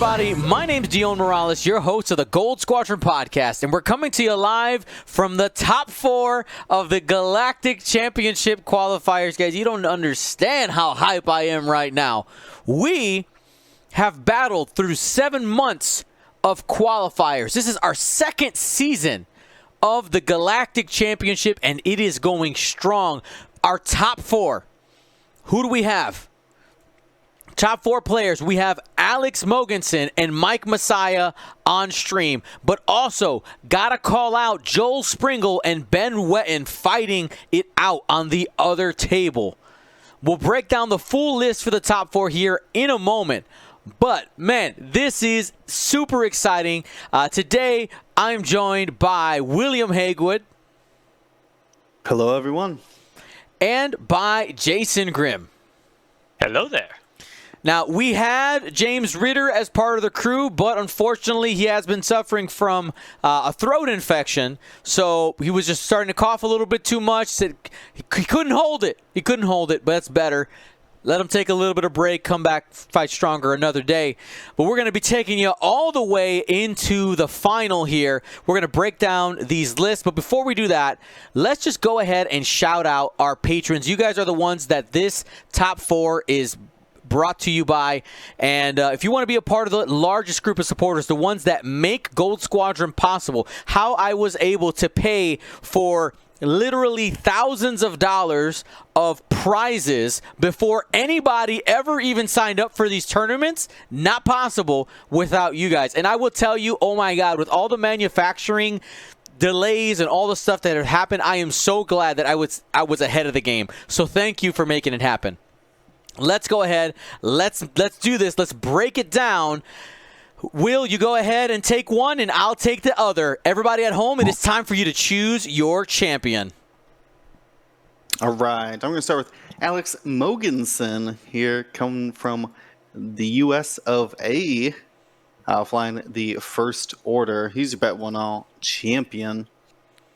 everybody? My name's Dion Morales, your host of the Gold Squadron podcast, and we're coming to you live from the top 4 of the Galactic Championship qualifiers. Guys, you don't understand how hype I am right now. We have battled through 7 months of qualifiers. This is our 2nd season of the Galactic Championship, and it is going strong. Our top 4. Who do we have? Top 4 players, we have Alex Mogensen and Mike Messiah on stream, but also gotta call out Joel Springle and Ben Wetton fighting it out on the other table. We'll break down the full list for the top 4 here in a moment, but man, this is super exciting. Today, I'm joined by William Hagewood. Hello, everyone. And by Jason Grimm. Hello there. Now, we had James Ritter as part of the crew, but unfortunately he has been suffering from a throat infection, so he was just starting to cough a little bit too much. Said he couldn't hold it. He couldn't hold it, but that's better. Let him take a little bit of break, come back, fight stronger another day. But we're going to be taking you all the way into the final here. We're going to break down these lists. But before we do that, let's just go ahead and shout out our patrons. You guys are the ones that this top 4 is brought to you by, and if you want to be a part of the largest group of supporters, the ones that make Gold Squadron possible, how I was able to pay for literally thousands of dollars of prizes before anybody ever even signed up for these tournaments, not possible without you guys. And I will tell you, oh my God, with all the manufacturing delays and all the stuff that have happened, I am so glad that I was ahead of the game. So thank you for making it happen. Let's go ahead. Let's do this. Let's break it down. Will, you go ahead and take one, and I'll take the other. Everybody at home, it is time for you to choose your champion. All right. I'm going to start with Alex Mogensen here, coming from the U.S. of A, flying the First Order. He's a Bet 1-All champion.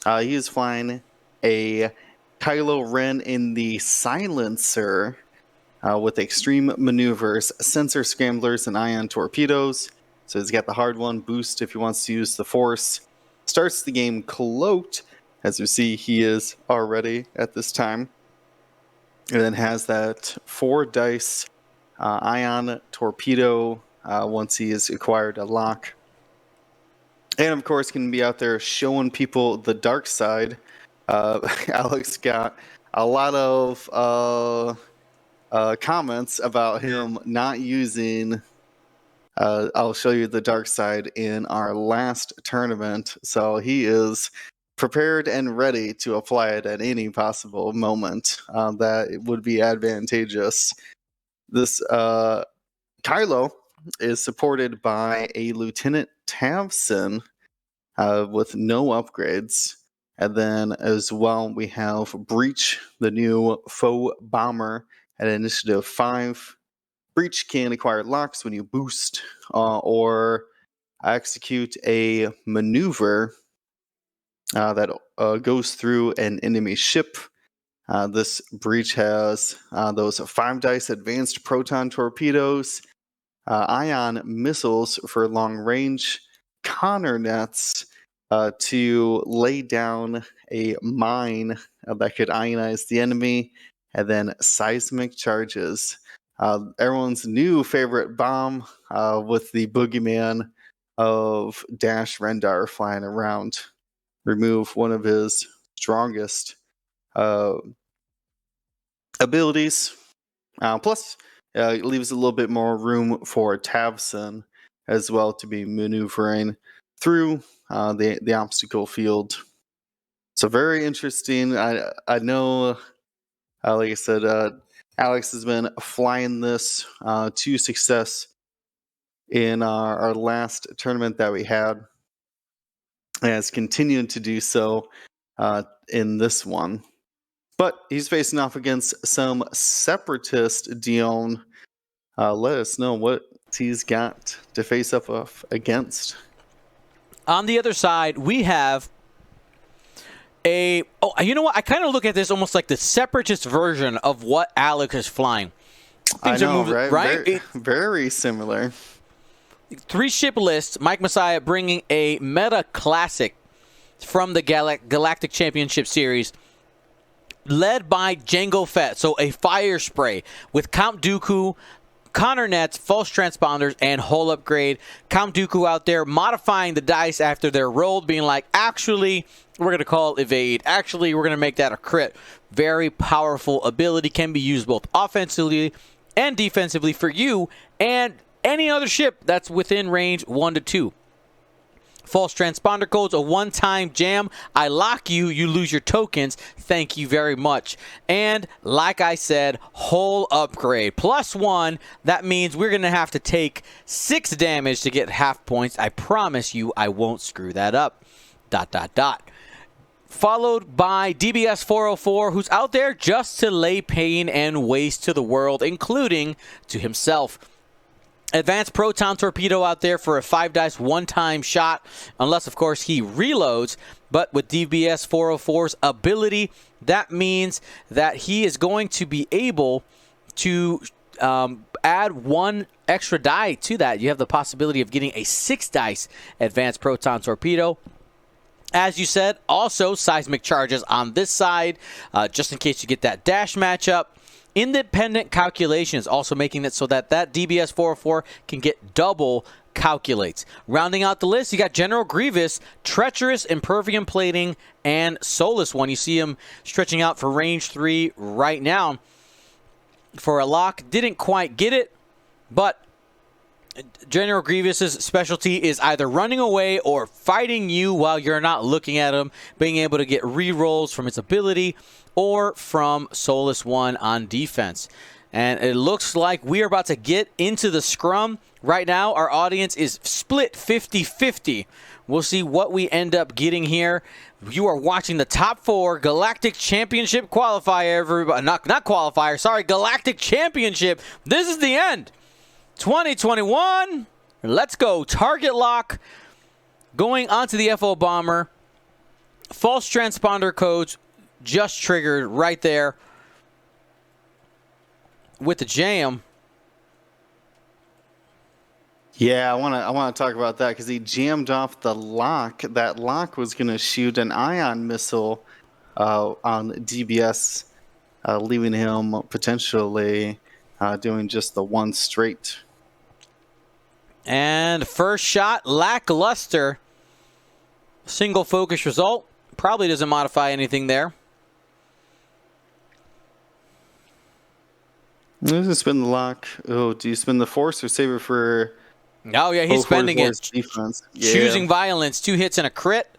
He is flying a Kylo Ren in the Silencer, with extreme maneuvers, sensor scramblers, and ion torpedoes. So he's got the hard one, boost if he wants to use the Force. Starts the game cloaked, as you see he is already at this time. And then has that 4 dice ion torpedo once he has acquired a lock. And of course can be out there showing people the dark side. Alex got a lot of comments about him not using I'll show you the dark side in our last tournament. So he is prepared and ready to apply it at any possible moment that it would be advantageous. This Kylo is supported by a Lieutenant Tavson with no upgrades. And then as well, we have Breach, the new faux bomber, at Initiative 5. Breach can acquire locks when you boost or execute a maneuver that goes through an enemy ship. This Breach has those 5 dice advanced proton torpedoes, ion missiles for long range, Connor nets to lay down a mine that could ionize the enemy, and then seismic charges. Everyone's new favorite bomb with the boogeyman of Dash Rendar flying around. Remove one of his strongest abilities. Plus, it leaves a little bit more room for Tavson as well to be maneuvering through the obstacle field. So very interesting. I know, like I said, Alex has been flying this to success in our last tournament that we had, and has continued to do so in this one. But he's facing off against some separatist. Dion, let us know what he's got to face up against. On the other side, we have you know what? I kind of look at this almost like the separatist version of what Alex is flying. Things are moving, right? Very similar. 3-ship list. Mike Messiah bringing a meta classic from the Galactic Championship Series, led by Jango Fett. So a fire spray with Count Dooku, Connor Nets, false transponders, and hull upgrade. Count Dooku out there modifying the dice after they're rolled, being like, actually, we're going to call evade. Actually, we're going to make that a crit. Very powerful ability. Can be used both offensively and defensively for you and any other ship that's within range 1 to 2. False transponder codes, a one-time jam. I lock you, you lose your tokens. Thank you very much. And like I said, hull upgrade. +1, that means we're going to have to take 6 damage to get half points. I promise you I won't screw that up. ... Followed by DBS 404, who's out there just to lay pain and waste to the world, including to himself. Advanced Proton Torpedo out there for a 5-dice one-time shot, unless, of course, he reloads. But with DBS 404's ability, that means that he is going to be able to add 1 extra die to that. You have the possibility of getting a 6-dice Advanced Proton Torpedo. As you said, also seismic charges on this side, just in case you get that dash matchup. Independent calculations, also making it so that DBS 404 can get double calculates. Rounding out the list, you got General Grievous, Treacherous, Impervium Plating, and Soulless One. You see him stretching out for range 3 right now. For a lock, didn't quite get it, but General Grievous's specialty is either running away or fighting you while you're not looking at him, being able to get re-rolls from his ability or from Soulless One on defense. And it looks like we are about to get into the scrum. Right now, our audience is split 50-50. We'll see what we end up getting here. You are watching the top 4 Galactic Championship qualifier. Everybody, not qualifier, sorry, Galactic Championship. This is the end. 2021. Let's go. Target lock. Going onto the FO bomber. False transponder codes just triggered right there with the jam. Yeah, I want to talk about that because he jammed off the lock. That lock was going to shoot an ion missile on DBS, leaving him potentially doing just the 1 straight. And first shot, lackluster. Single focus result. Probably doesn't modify anything there. Let's just spin the lock. Oh, do you spin the force or save it for... Oh, yeah, he's spending it. Defense. Yeah. Choosing violence. 2 hits and a crit.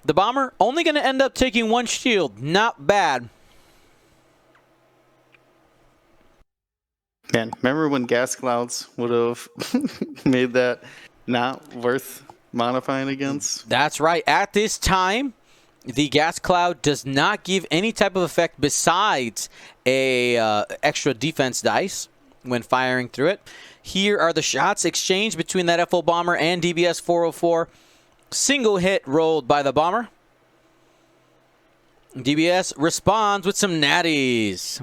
The bomber only going to end up taking 1 shield. Not bad. Man, remember when gas clouds would have made that not worth modifying against? That's right. At this time, the gas cloud does not give any type of effect besides a extra defense dice when firing through it. Here are the shots exchanged between that FO bomber and DBS 404. Single hit rolled by the bomber. DBS responds with some natties.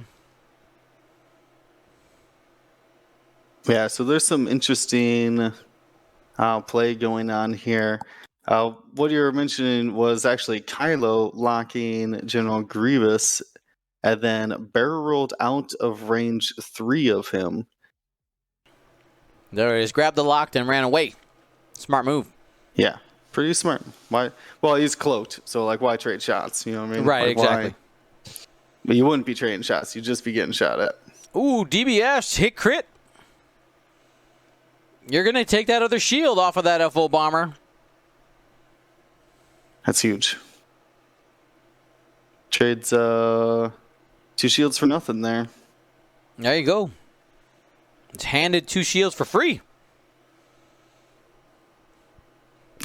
Yeah, so there's some interesting play going on here. What you were mentioning was actually Kylo locking General Grievous and then barrel rolled out of range 3 of him. There he is. Grabbed the lock and ran away. Smart move. Yeah, pretty smart. Why? Well, he's cloaked, so like, why trade shots? You know what I mean? Right, like, exactly. Why? But you wouldn't be trading shots. You'd just be getting shot at. Ooh, DBS hit crit. You're going to take that other shield off of that FO bomber. That's huge. Trades 2 shields for nothing there. There you go. It's handed 2 shields for free.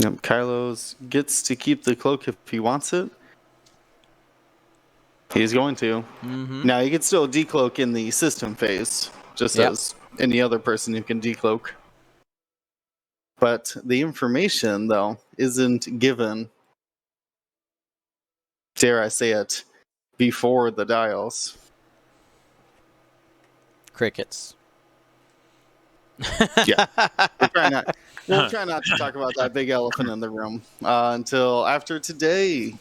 Yep, Kylo's gets to keep the cloak if he wants it. He's going to. Mm-hmm. Now, he can still decloak in the system phase, just as any other person who can decloak. But the information, though, isn't given, dare I say it, before the dials. Crickets. Yeah, we'll try not to talk about that big elephant in the room until after today.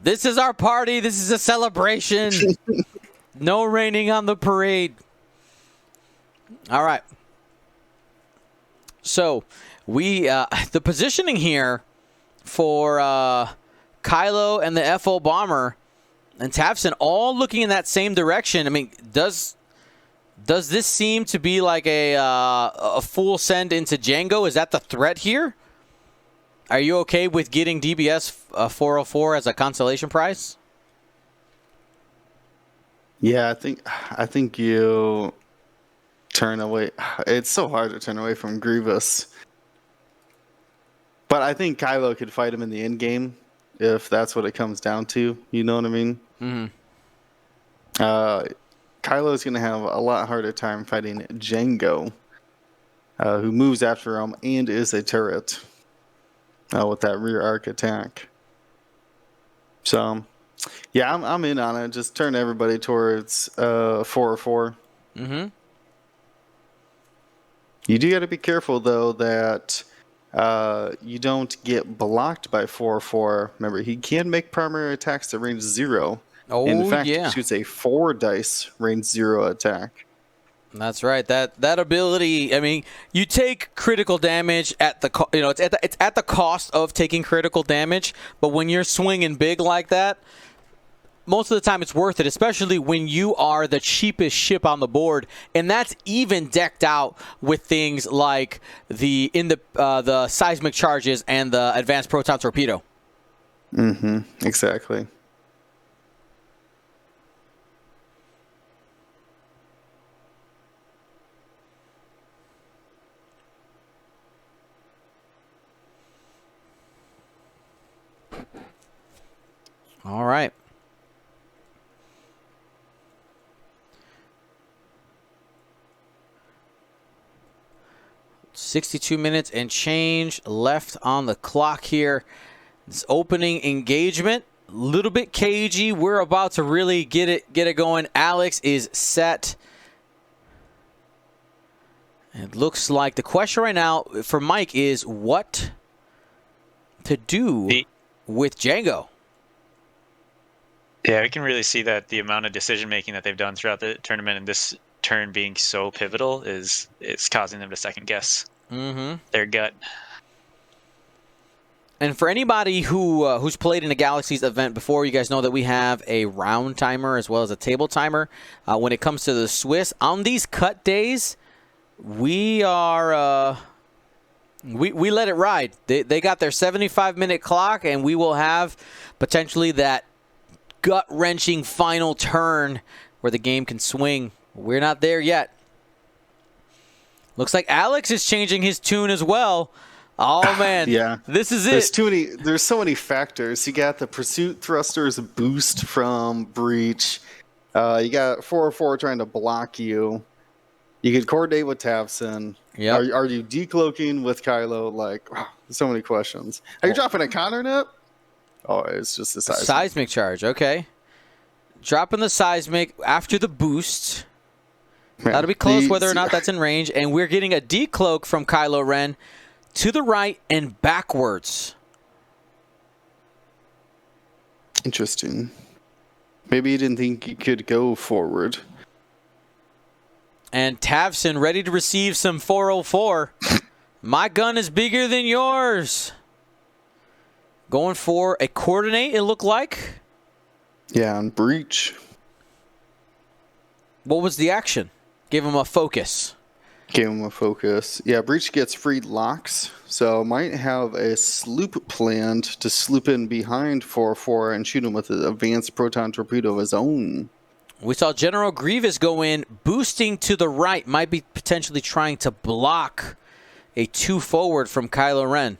This is our party. This is a celebration. No raining on the parade. All right. So we the positioning here for Kylo and the FO bomber and Tavson all looking in that same direction. I mean, does this seem to be like a full send into Django? Is that the threat here? Are you okay with getting DBS 404 as a consolation prize? Yeah, I think you turn away. It's so hard to turn away from Grievous. But I think Kylo could fight him in the end game if that's what it comes down to. You know what I mean? Mm-hmm. Kylo's going to have a lot harder time fighting Django, who moves after him and is a turret with that rear arc attack. So, yeah, I'm in on it. Just turn everybody towards 404. Mm-hmm. You do got to be careful, though, that you don't get blocked by 404. Remember, he can make primary attacks at range 0. Oh, in fact, yeah. he shoots a 4 dice range 0 attack. That's right. That ability. I mean, you take critical damage at the it's at the cost of taking critical damage. But when you're swinging big like that, most of the time it's worth it, especially when you are the cheapest ship on the board, and that's even decked out with things like the seismic charges and the advanced proton torpedo. Mm-hmm. Exactly. All right. $62 minutes and change left on the clock here. This opening engagement, a little bit cagey. We're about to really get it going. Alex is set. It looks like the question right now for Mike is what to do with Django. Yeah, we can really see that the amount of decision making that they've done throughout the tournament and this turn being so pivotal is causing them to second guess their gut. And for anybody who's played in a Galaxies event before, you guys know that we have a round timer as well as a table timer. When it comes to the Swiss, on these cut days, we are we let it ride. They got their 75-minute clock, and we will have potentially that gut-wrenching final turn where the game can swing. We're not there yet. Looks like Alex is changing his tune as well. Oh, man. Yeah. This is it. There's so many factors. You got the pursuit thrusters boost from Breach. You got 404 trying to block you. You could coordinate with Tavson. Yep. Are you decloaking with Kylo? Like, wow, so many questions. Are you dropping a counter net? Oh, it's just a seismic charge. Okay. Dropping the seismic after the boost. Man, that'll be close whether or not that's in range. And we're getting a decloak from Kylo Ren to the right and backwards. Interesting. Maybe you didn't think you could go forward. And Tavson ready to receive some 404. My gun is bigger than yours. Going for a coordinate, it looked like. Yeah, on Breach. What was the action? Give him a focus. Gave him a focus. Yeah, Breach gets free locks, so might have a sloop planned to sloop in behind 4-4 and shoot him with an advanced proton torpedo of his own. We saw General Grievous go in, boosting to the right, might be potentially trying to block a 2 forward from Kylo Ren.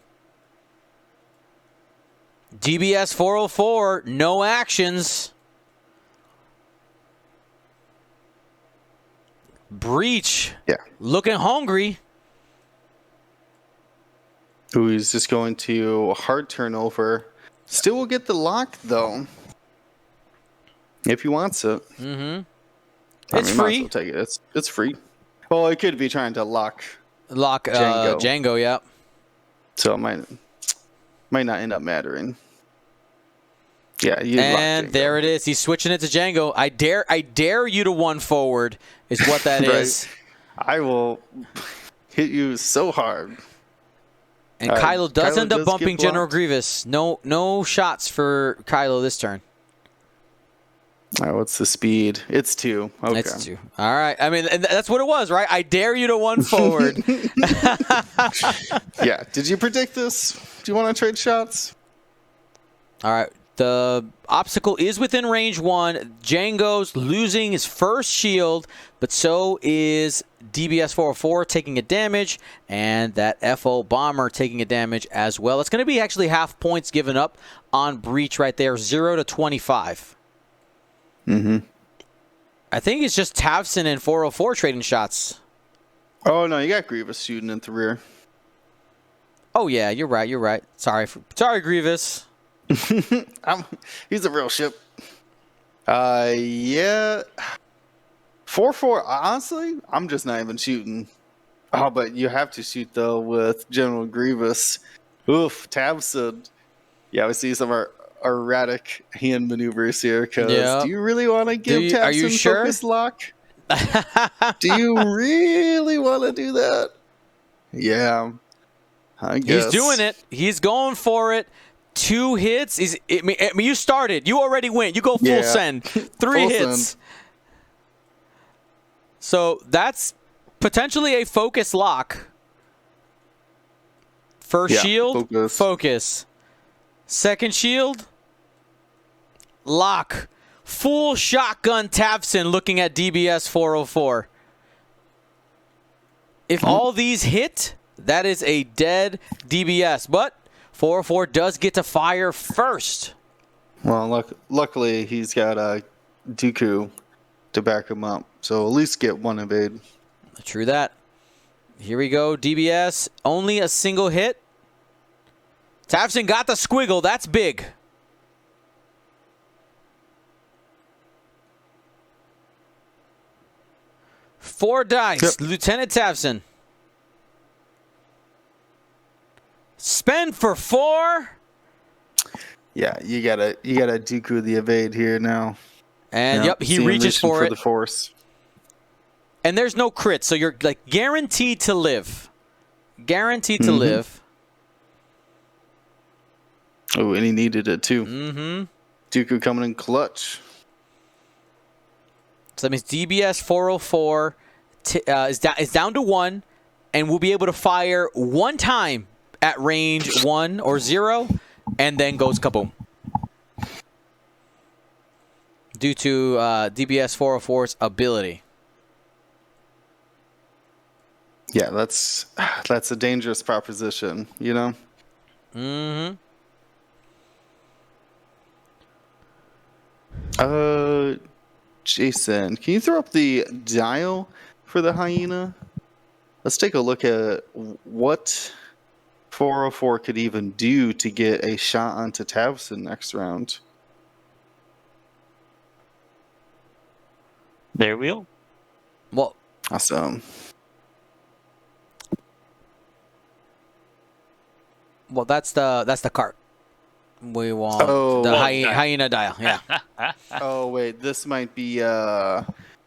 DBS 404, no actions. Breach, looking hungry. Ooh, he's just going to hard turnover. Still will get the lock, though. If he wants it. Mm-hmm. It's free. Might as well take it. It's free. Well, it could be trying to lock Lock Django. Django, yeah. So it might not end up mattering. Yeah, you And there it is. He's switching it to Django. I dare you to 1 forward is what that Right. is. I will hit you so hard. And Kylo does end up does bumping get General blocked. Grievous. No shots for Kylo this turn. All right, what's the speed? It's 2. Okay. It's 2. All right. I mean, and that's what it was, right? I dare you to 1 forward. Yeah. Did you predict this? Do you want to trade shots? All right. The obstacle is within range 1. Django's losing his first shield, but so is DBS 404 taking a damage, and that FO bomber taking a damage as well. It's going to be actually half points given up on breach right there, 0 to 25. Mm-hmm. I think it's just Tavson and 404 trading shots. Oh no, you got Grievous shooting at the rear. Oh yeah, you're right. You're right. Sorry, Grievous. He's a real ship. Yeah. 4-4. Honestly, I'm just not even shooting. Oh, but you have to shoot though with General Grievous. Oof, Tabson. Yeah, we see some of our erratic hand maneuvers here. Because do you really want to give Tabson are you sure? focus lock? Do you really want to do that? Yeah, I guess. He's doing it. He's going for it. 2 hits. I mean, you started. You already went. You go full send. 3 Full hits. send. So that's potentially a focus lock. First shield, focus. Second shield, lock. Full shotgun Tavson looking at DBS 404. If all these hit, that is a dead DBS. But 404 does get to fire first. Well, luckily he's got Dooku to back him up, so at least get 1 evade. True that. Here we go, DBS. Only a single hit. Tavson got the squiggle. That's big. Four dice. Yep. Lieutenant Tavson. Spend for 4. Yeah, you gotta Dooku the evade here now. And yep, he reaches for it. The force. And there's no crit, so you're like guaranteed to live. Guaranteed to live. Oh, and he needed it too. Mm-hmm. Dooku coming in clutch. So that means DBS 404 is down to 1, and will be able to fire 1 time at range 1 or 0, and then goes kaboom. Due to DBS 404's ability. Yeah, that's a dangerous proposition, you know? Mm-hmm. Jason, can you throw up the dial for the hyena? Let's take a look at what 404 could even do to get a shot onto Tavson next round. There we go. Well, Awesome. well, that's the cart. We want Oh. the Well, hyena dial. Yeah. Oh wait, this might be a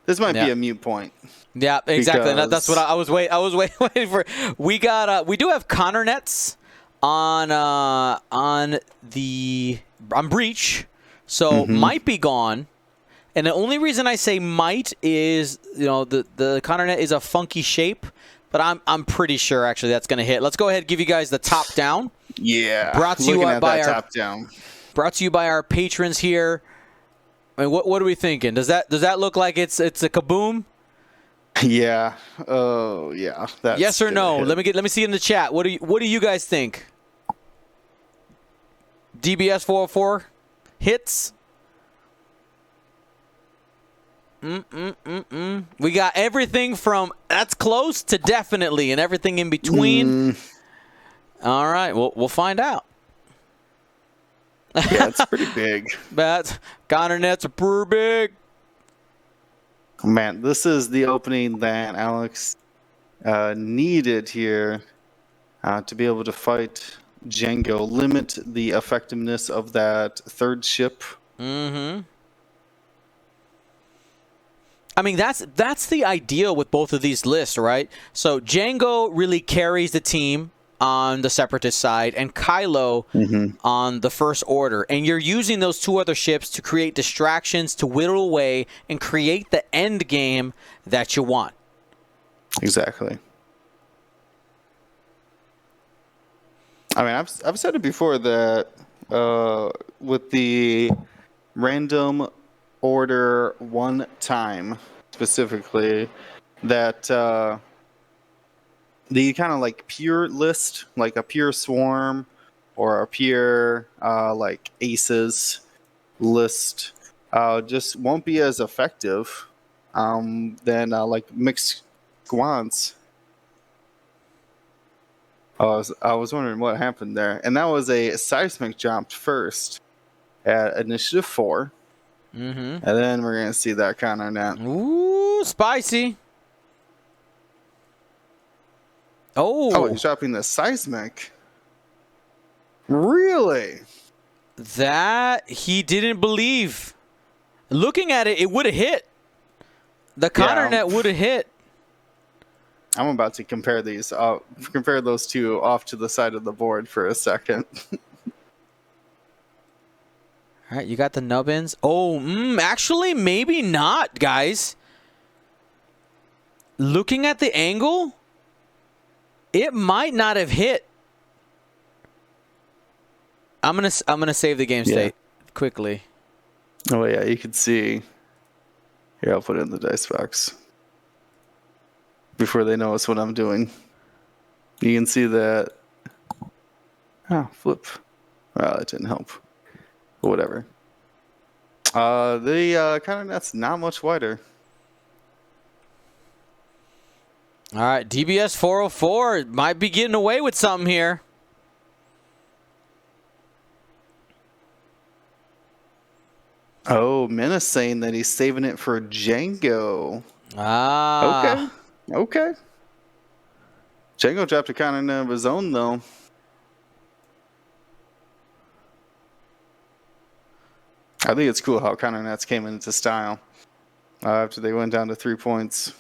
mute point. Yeah, exactly. Because- That's what I was waiting for. We do have Connor nets on breach, so might be gone. And the only reason I say might is, you know, the Connor net is a funky shape, but I'm pretty sure actually that's going to hit. Let's go ahead and give you guys the top down. Yeah. Brought to you by our top down. Brought to you by our patrons here. I mean, what are we thinking? Does that look like it's a kaboom? Yeah. Oh, yeah. That's Yes or gonna no? hit. Let me see in the chat. What do you guys think? DBS 404 hits. We got everything from that's close to definitely and everything in between. All right, we'll find out. Yeah, it's pretty big. But Connor nets are pretty big. Man, this is the opening that Alex needed here to be able to fight Django, limit the effectiveness of that third ship. Mm-hmm. I mean, that's the ideal with both of these lists, right? So Django really carries the team on the Separatist side, and Kylo on the First Order. And you're using those two other ships to create distractions, to whittle away, and create the end game that you want. Exactly. I mean, I've said it before that with the random order one time specifically, that the kind of like pure list, like a pure swarm or a pure like aces list, just won't be as effective than like mixed squads. I was wondering what happened there. And that was a seismic jump first at initiative 4. And then we're going to see that counter net. Ooh, spicy. Oh, he's dropping the seismic. Really? That he didn't believe. Looking at it, it would have hit. The counter net would have hit. I'm about to compare these. Compare those two off to the side of the board for a second. All right, you got the nubbins. Oh, actually, maybe not, guys. Looking at the angle, it might not have hit. I'm gonna save the game state quickly. Oh yeah, you can see. Here, I'll put it in the dice box before they notice what I'm doing. You can see that. Oh, flip. Well, that didn't help. But whatever. The counter net's not much wider. All right, DBS 404 might be getting away with something here. Oh, Menace saying that he's saving it for Django. Ah. Okay. Django dropped a counter net of his own, though. I think it's cool how counter nets came into style after they went down to 3 points.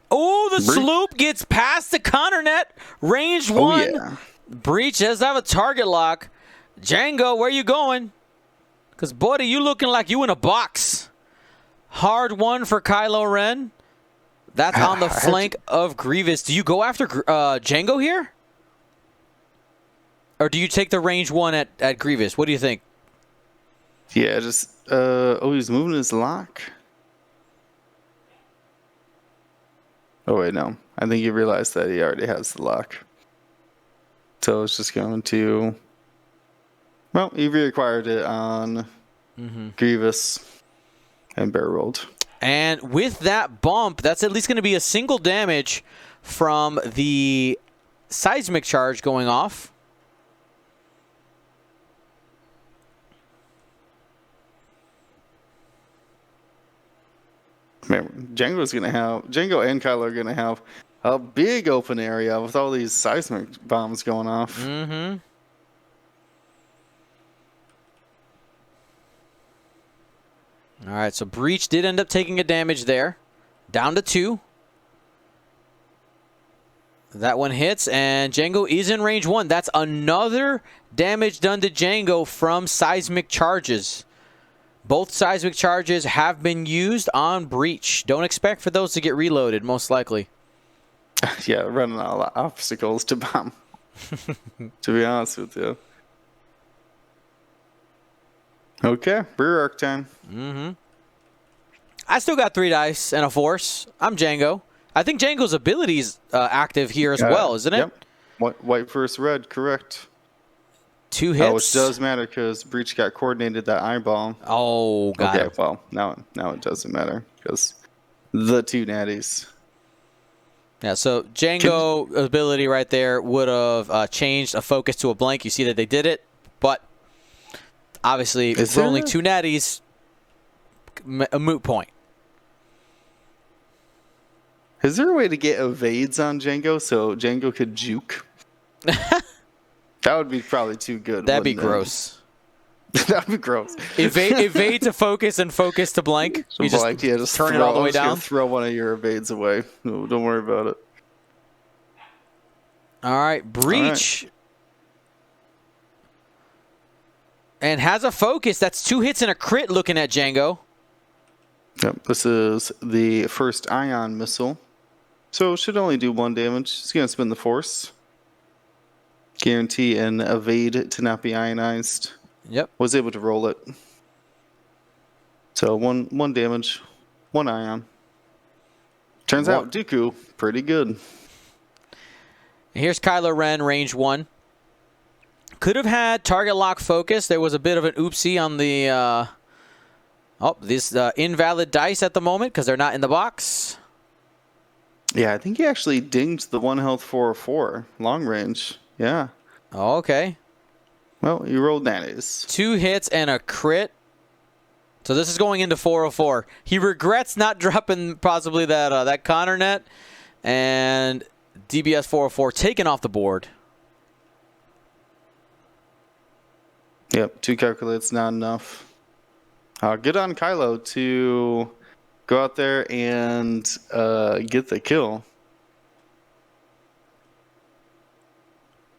Oh, the sloop gets past the counter net. Range 1. Oh, yeah. Breach does have a target lock. Django, where you going? Because, buddy, you looking like you in a box. Hard one for Kylo Ren. That's on the flank of Grievous. Do you go after Django here? Or do you take the range 1 at Grievous? What do you think? Yeah, just... he's moving his lock. Oh, wait, no. I think he realized that he already has the lock. So it's just going to... Well, he reacquired it on Grievous and barrel rolled. And with that bump, that's at least going to be a single damage from the seismic charge going off. Man, Django and Kylo are gonna have a big open area with all these seismic bombs going off. Mm-hmm. All right, so Breach did end up taking a damage there. Down to 2. That one hits, and Django is in range 1. That's another damage done to Django from seismic charges. Both seismic charges have been used on Breach. Don't expect for those to get reloaded, most likely. Yeah, running out of obstacles to bomb. To be honest with you. Okay, rear arc time. I still got 3 dice and a force. I'm Django. I think Django's ability is active here as well, isn't it? Yep. White versus red, correct. 2 hits. Which does matter because Breach got coordinated that eyeball. Oh, got it. Well, now it doesn't matter because the 2 natties. Yeah, so Django ability right there would have changed a focus to a blank. You see that they did it, but obviously for only 2 natties, a moot point. Is there a way to get evades on Django so Django could juke? That would be probably too good. That'd be wouldn't it? gross. That'd be gross. Evade to focus and focus to blank. So You blank, just turn it all the way just gonna down. Throw one of your evades away. No, don't worry about it. All right, breach. And has a focus. That's 2 hits and a crit looking at Django. Yep, this is the first ion missile. So it should only do 1 damage. It's going to spin the force. Guarantee an evade to not be ionized. Yep. Was able to roll it. So one damage, 1 ion. Turns out Dooku, pretty good. Here's Kylo Ren, range 1. Could have had target lock focus. There was a bit of an oopsie on the... this invalid dice at the moment because they're not in the box. Yeah, I think he actually dinged the 1 health 404 long range. Yeah. Oh, okay. Well, you rolled nannies. 2 hits and a crit. So this is going into 404. He regrets not dropping possibly that Connor net, and DBS 404 taken off the board. Yep, 2 calculates not enough. Good on Kylo to go out there and get the kill.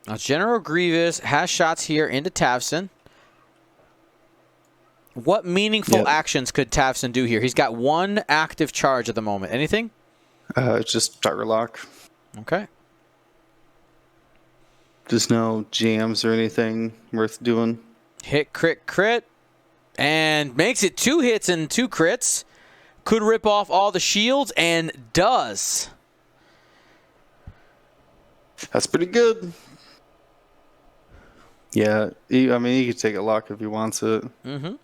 Now General Grievous has shots here into Tavson. What meaningful actions could Tavson do here? He's got 1 active charge at the moment. Anything? It's just target lock. Okay. Just no jams or anything worth doing. Hit, crit. And makes it 2 hits and 2 crits. Could rip off all the shields and does. That's pretty good. Yeah, he could take a lock if he wants it. Mm-hmm.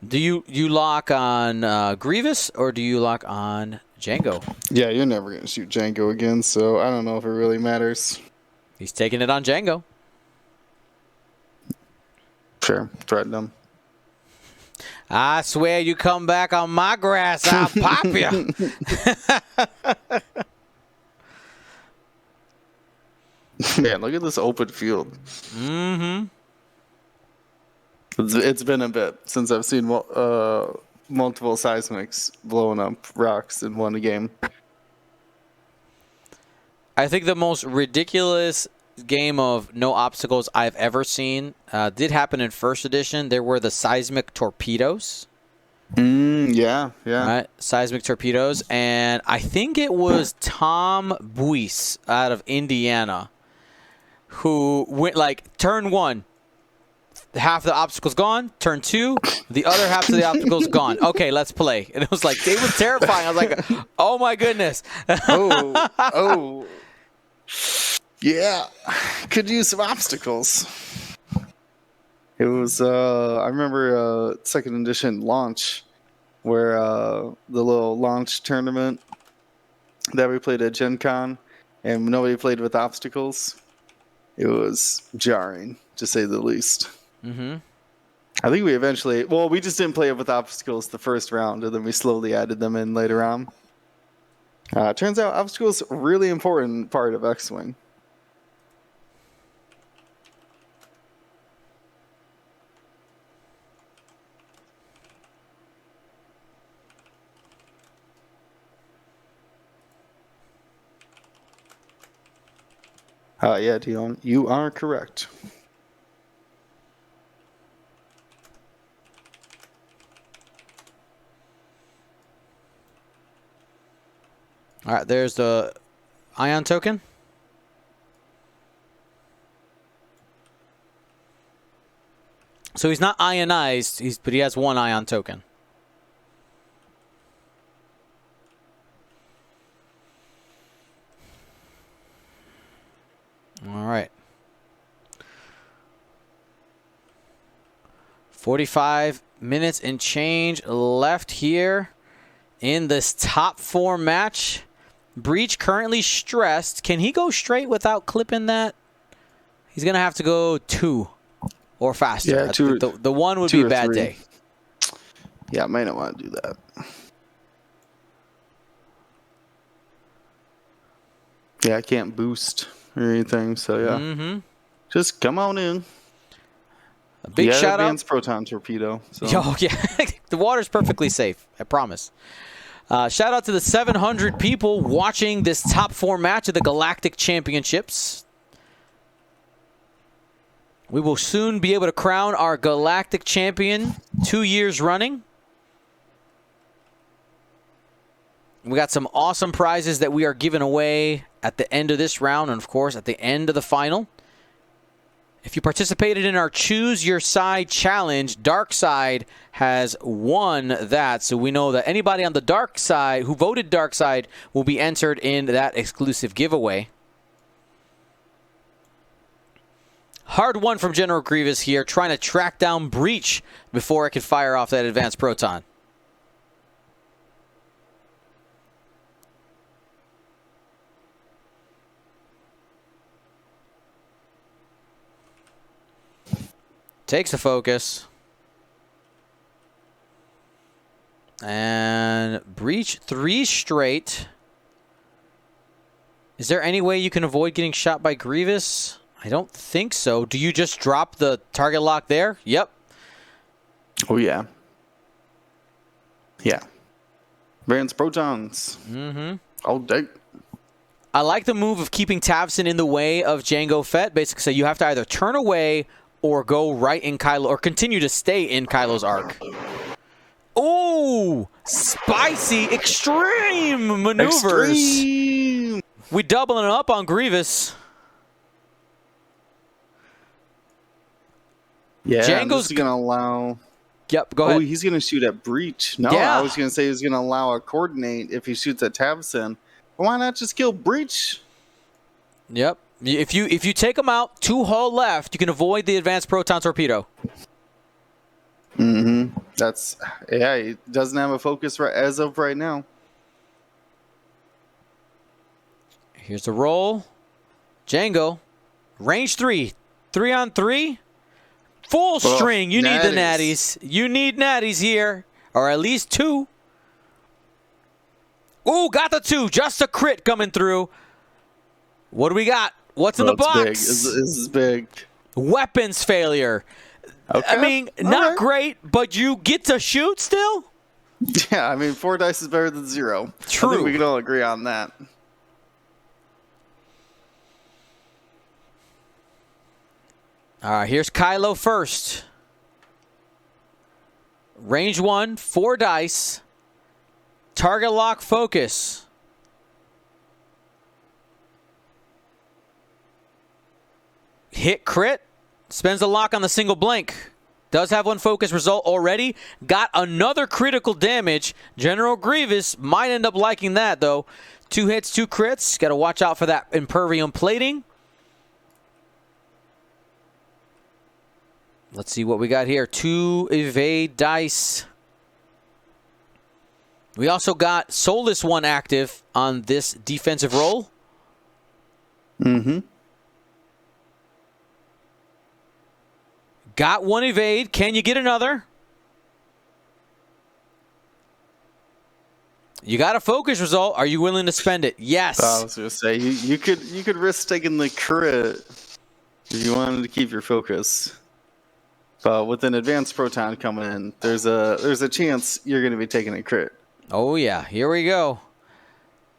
Do you lock on Grievous or do you lock on Django? Yeah, you're never going to shoot Django again, so I don't know if it really matters. He's taking it on Django. Sure, threaten him. I swear you come back on my grass, I'll pop you. Man, look at this open field. Mm-hmm. It's been a bit since I've seen multiple seismics blowing up rocks in one game. I think the most ridiculous game of no obstacles I've ever seen did happen in first edition. There were the seismic torpedoes. Yeah. Right, seismic torpedoes, and I think it was Tom Buis out of Indiana who went like turn 1. Half the obstacles gone. Turn 2, the other half of the obstacles gone. Okay, let's play. And it was like, it was terrifying. I was like, oh my goodness. Oh. Yeah, could use some obstacles. It was, I remember second edition launch where the little launch tournament that we played at Gen Con and nobody played with obstacles. It was jarring, to say the least. Mm-hmm. I think we eventually, we just didn't play it with obstacles the first round, and then we slowly added them in later on. Turns out obstacles are a really important part of X-Wing. Yeah, Dion, you are correct. All right, there's the ion token. So he's not ionized, but he has 1 ion token. All right. 45 minutes and change left here in this top 4 match. Breach currently stressed. Can he go straight without clipping that? He's going to have to go 2 or faster. Yeah, 2. The 1 would be a bad 3. day. Yeah, I might not want to do that. Yeah, I can't boost or anything, so yeah. Just come on in. A big shout out. Advanced proton torpedo. So. Oh, yeah. The water's perfectly safe. I promise. Shout out to the 700 people watching this top 4 match of the Galactic Championships. We will soon be able to crown our Galactic Champion 2 years running. We got some awesome prizes that we are giving away at the end of this round and, of course, at the end of the final. If you participated in our Choose Your Side challenge, Dark Side has won that. So we know that anybody on the Dark Side who voted Dark Side will be entered in that exclusive giveaway. Hard one from General Grievous here, trying to track down Breach before it could fire off that advanced proton. Takes the focus. And Breach 3 straight. Is there any way you can avoid getting shot by Grievous? I don't think so. Do you just drop the target lock there? Yep. Oh, yeah. Yeah. Advanced protons. All day. I like the move of keeping Tavson in the way of Jango Fett. Basically, so you have to either turn away or go right in Kylo, or continue to stay in Kylo's arc. Oh, spicy, extreme maneuvers. Extreme. We doubling it up on Grievous. Yeah, Jango's this is going to allow... Yep, go ahead. Oh, he's going to shoot at Breach. No, Yeah. I was going to say he's going to allow a coordinate if he shoots at Tavson. Why not just kill Breach? Yep. If you take him out, 2 hull left, you can avoid the advanced proton torpedo. That's... Yeah, he doesn't have a focus as of right now. Here's the roll. Jango. Range 3. 3 on 3. Full string. You need the natties. You need natties here. Or at least 2. Ooh, got the 2. Just a crit coming through. What do we got? What's in the box? Big. This is big. Weapons failure. Okay. I mean, not great, but you get to shoot still? Yeah, I mean, 4 dice is better than 0. True. I think we can all agree on that. All right, here's Kylo first. Range 1, 4 dice. Target lock focus. Hit crit. Spends the lock on the single blank. Does have 1 focus result already. Got another critical damage. General Grievous might end up liking that, though. 2 hits, 2 crits. Got to watch out for that Impervium plating. Let's see what we got here. 2 evade dice. We also got Soulless 1 active on this defensive roll. Got 1 evade. Can you get another? You got a focus result. Are you willing to spend it? Yes. I was going to say you could risk taking the crit if you wanted to keep your focus. But with an advanced proton coming in, there's a chance you're going to be taking a crit. Oh yeah, here we go.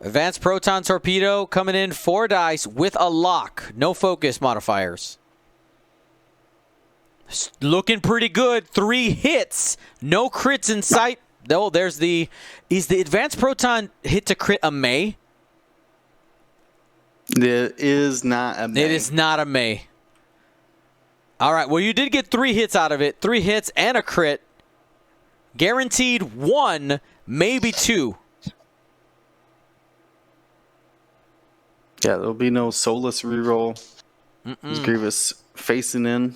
Advanced proton torpedo coming in, 4 dice with a lock. No focus modifiers. Looking pretty good. 3 hits. No crits in sight. No, there's the... Is the advanced proton hit to crit a May? It is not a May. It is not a May. All right, well, you did get 3 hits out of it. 3 hits and a crit. Guaranteed 1, maybe 2. Yeah, there'll be no Soulless reroll. Grievous facing in.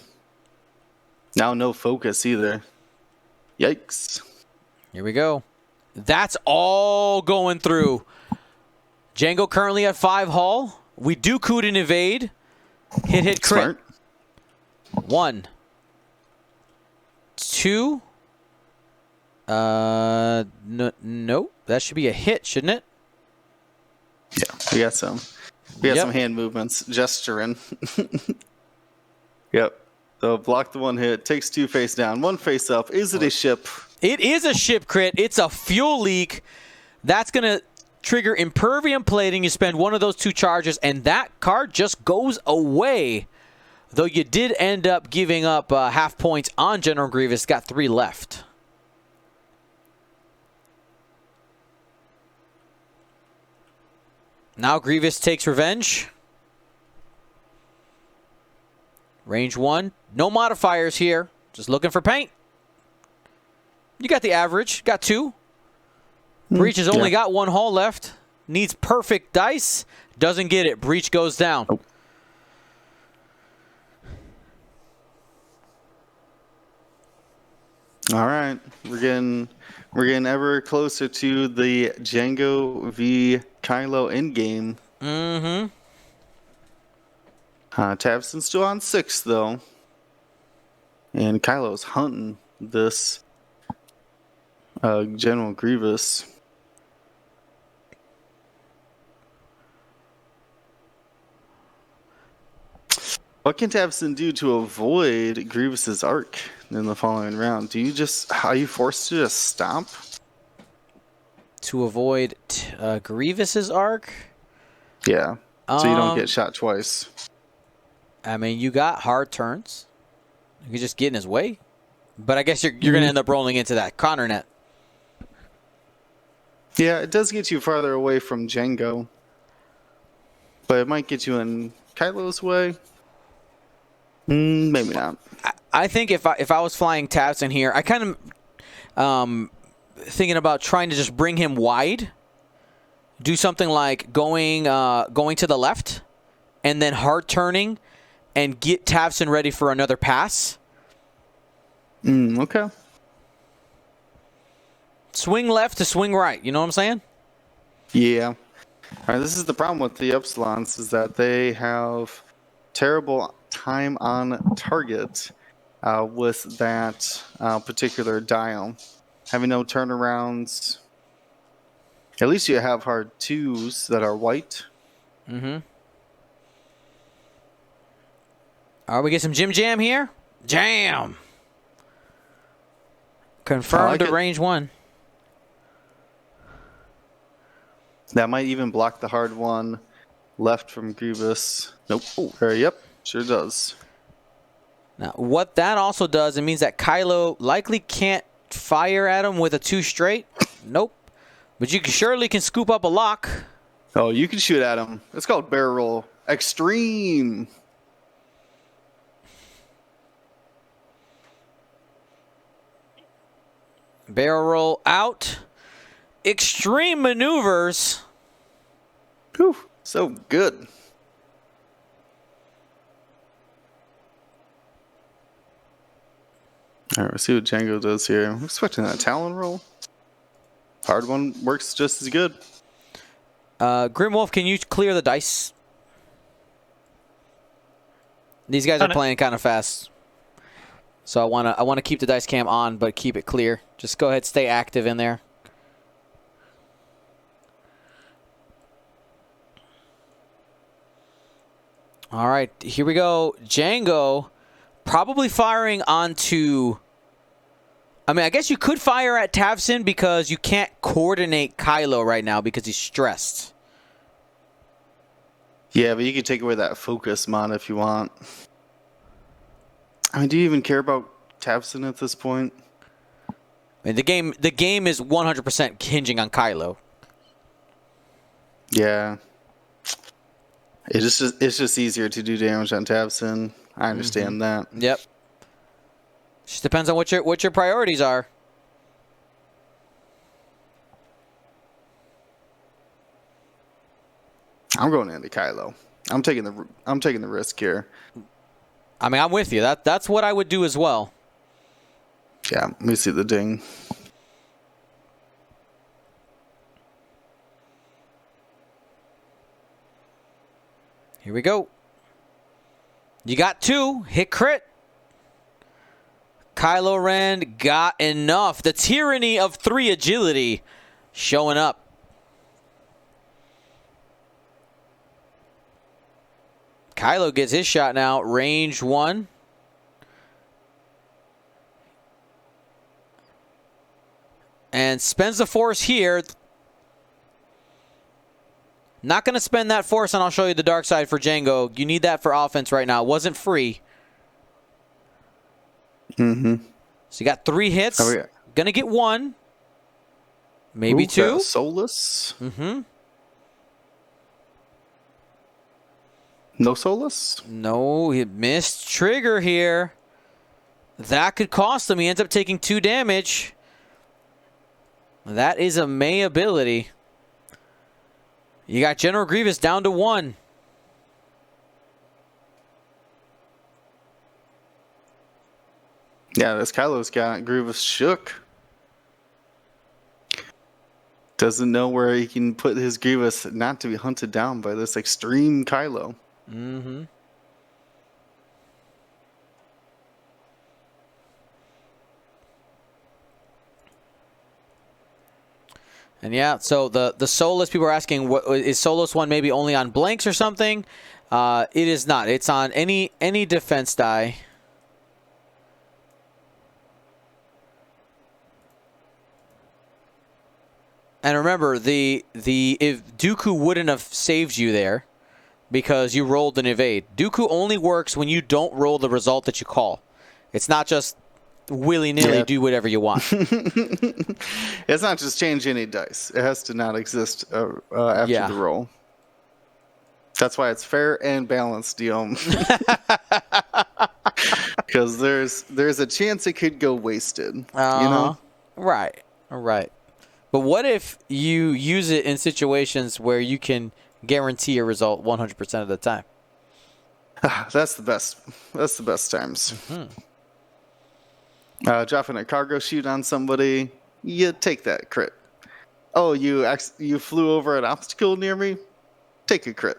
Now no focus either. Yikes. Here we go. That's all going through. Jango currently at 5 hull. We do coot and evade. Hit, crit. Smart. 1. 2. No, that should be a hit, shouldn't it? Yeah, we got some. We got Yep. some hand movements, gesturing. Yep. So block the one hit, takes 2 face down, 1 face up. Is it a ship? It is a ship crit. It's a fuel leak. That's going to trigger Impervium Plating. You spend one of those 2 charges, and that card just goes away. Though you did end up giving up half points on General Grievous. Got 3 left. Now Grievous takes revenge. Range 1. No modifiers here. Just looking for paint. You got the average. Got 2. Breach has only got 1 hull left. Needs perfect dice. Doesn't get it. Breach goes down. Oh. All right, we're getting ever closer to the Django v Kylo endgame. Mm-hmm. Tabson's still on 6 though, and Kylo's hunting this General Grievous. What can Tabson do to avoid Grievous's arc in the following round? Are you forced to just stomp? To avoid Grievous's arc? Yeah, so you don't get shot twice. I mean, you got hard turns. You can just get in his way. But I guess you're going to end up rolling into that Connor net. Yeah, it does get you farther away from Django. But it might get you in Kylo's way. Maybe not. I think if I was flying Tabson here, I kind of thinking about trying to just bring him wide. Do something like going to the left and then hard turning and get Tabson ready for another pass. Okay. Swing left to swing right. You know what I'm saying? Yeah. All right, this is the problem with the Epsilons is that they have terrible time on target with that particular dial. Having no turnarounds. At least you have hard 2s that are white. Mm-hmm. All right, we get some Jim Jam here. Jam. Confirmed to range 1. That might even block the hard one left from Grievous. Nope. Yep, sure does. Now, what that also does, it means that Kylo likely can't fire at him with a 2 straight. Nope. But you surely can scoop up a lock. Oh, you can shoot at him. It's called barrel roll extreme. Barrel roll out. Extreme maneuvers. Whew, so good. All right, let's see what Django does here. I'm expecting that Talon roll. Hard one works just as good. Grimwolf, can you clear the dice? These guys are playing kind of fast. So I wanna keep the dice cam on, but keep it clear. Just go ahead, stay active in there. All right, here we go. Django probably firing onto... I mean, I guess you could fire at Tabson because you can't coordinate Kylo right now because he's stressed. Yeah, but you could take away that focus mod if you want. I mean, do you even care about Tabson at this point? I mean, the game is 100% hinging on Kylo. Yeah. It's just easier to do damage on Tabson. I understand that. Yep. Just depends on what your priorities are. I'm going into Kylo. I'm taking the risk here. I mean, I'm with you. That's what I would do as well. Yeah, let me see the ding. Here we go. You got 2. Hit crit. Kylo Ren got enough. The tyranny of 3 agility showing up. Kylo gets his shot now. Range 1. And spends the force here. Not going to spend that force, and I'll show you the dark side for Django. You need that for offense right now. It wasn't free. Mm-hmm. So you got 3 hits. Oh, yeah. Going to get 1. Maybe 2. Soulless? Mm-hmm. No soulless? No, he missed trigger here. That could cost him. He ends up taking 2 damage. That is a May ability. You got General Grievous down to 1. Yeah, this Kylo's got Grievous shook. Doesn't know where he can put his Grievous not to be hunted down by this extreme Kylo. Mm-hmm. And yeah, so the Soulless, people are asking, what is Soulless 1 maybe only on blanks or something? It is not. It's on any defense die. And remember, if Dooku wouldn't have saved you there because you rolled an evade. Dooku only works when you don't roll the result that you call. It's not just willy-nilly do whatever you want. It's not just change any dice. It has to not exist after the roll. That's why it's fair and balanced, Diom. Because there's a chance it could go wasted. You know? Right. But what if you use it in situations where you can guarantee a result 100% of the time? That's the best. That's the best times. Mm-hmm. Dropping a cargo chute on somebody, you take that crit. Oh, you flew over an obstacle near me? Take a crit.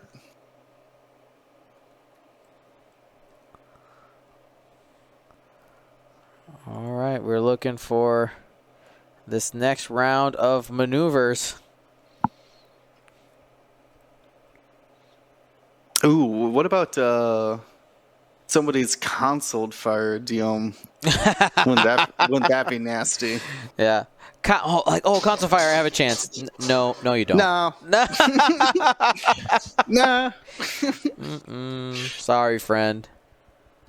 All right, we're looking for this next round of maneuvers. Ooh, what about somebody's console fire, Diom? Wouldn't that be nasty? Yeah. Console fire, I have a chance. No, you don't. No. Nah. Sorry, friend.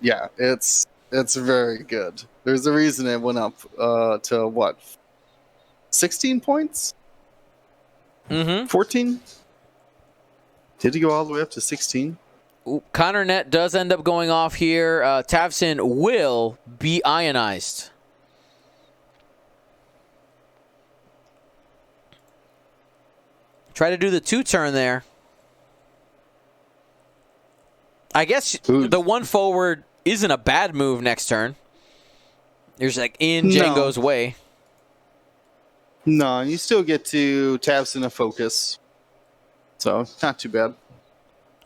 Yeah, it's very good. There's a reason it went up to what? 16 points? Mm-hmm. 14? Did he go all the way up to 16? Connor Net does end up going off here. Tavson will be ionized. Try to do the 2-turn there. I guess the 1 forward isn't a bad move next turn. There's like in Django's way. No, you still get to Tavson a focus. So, not too bad.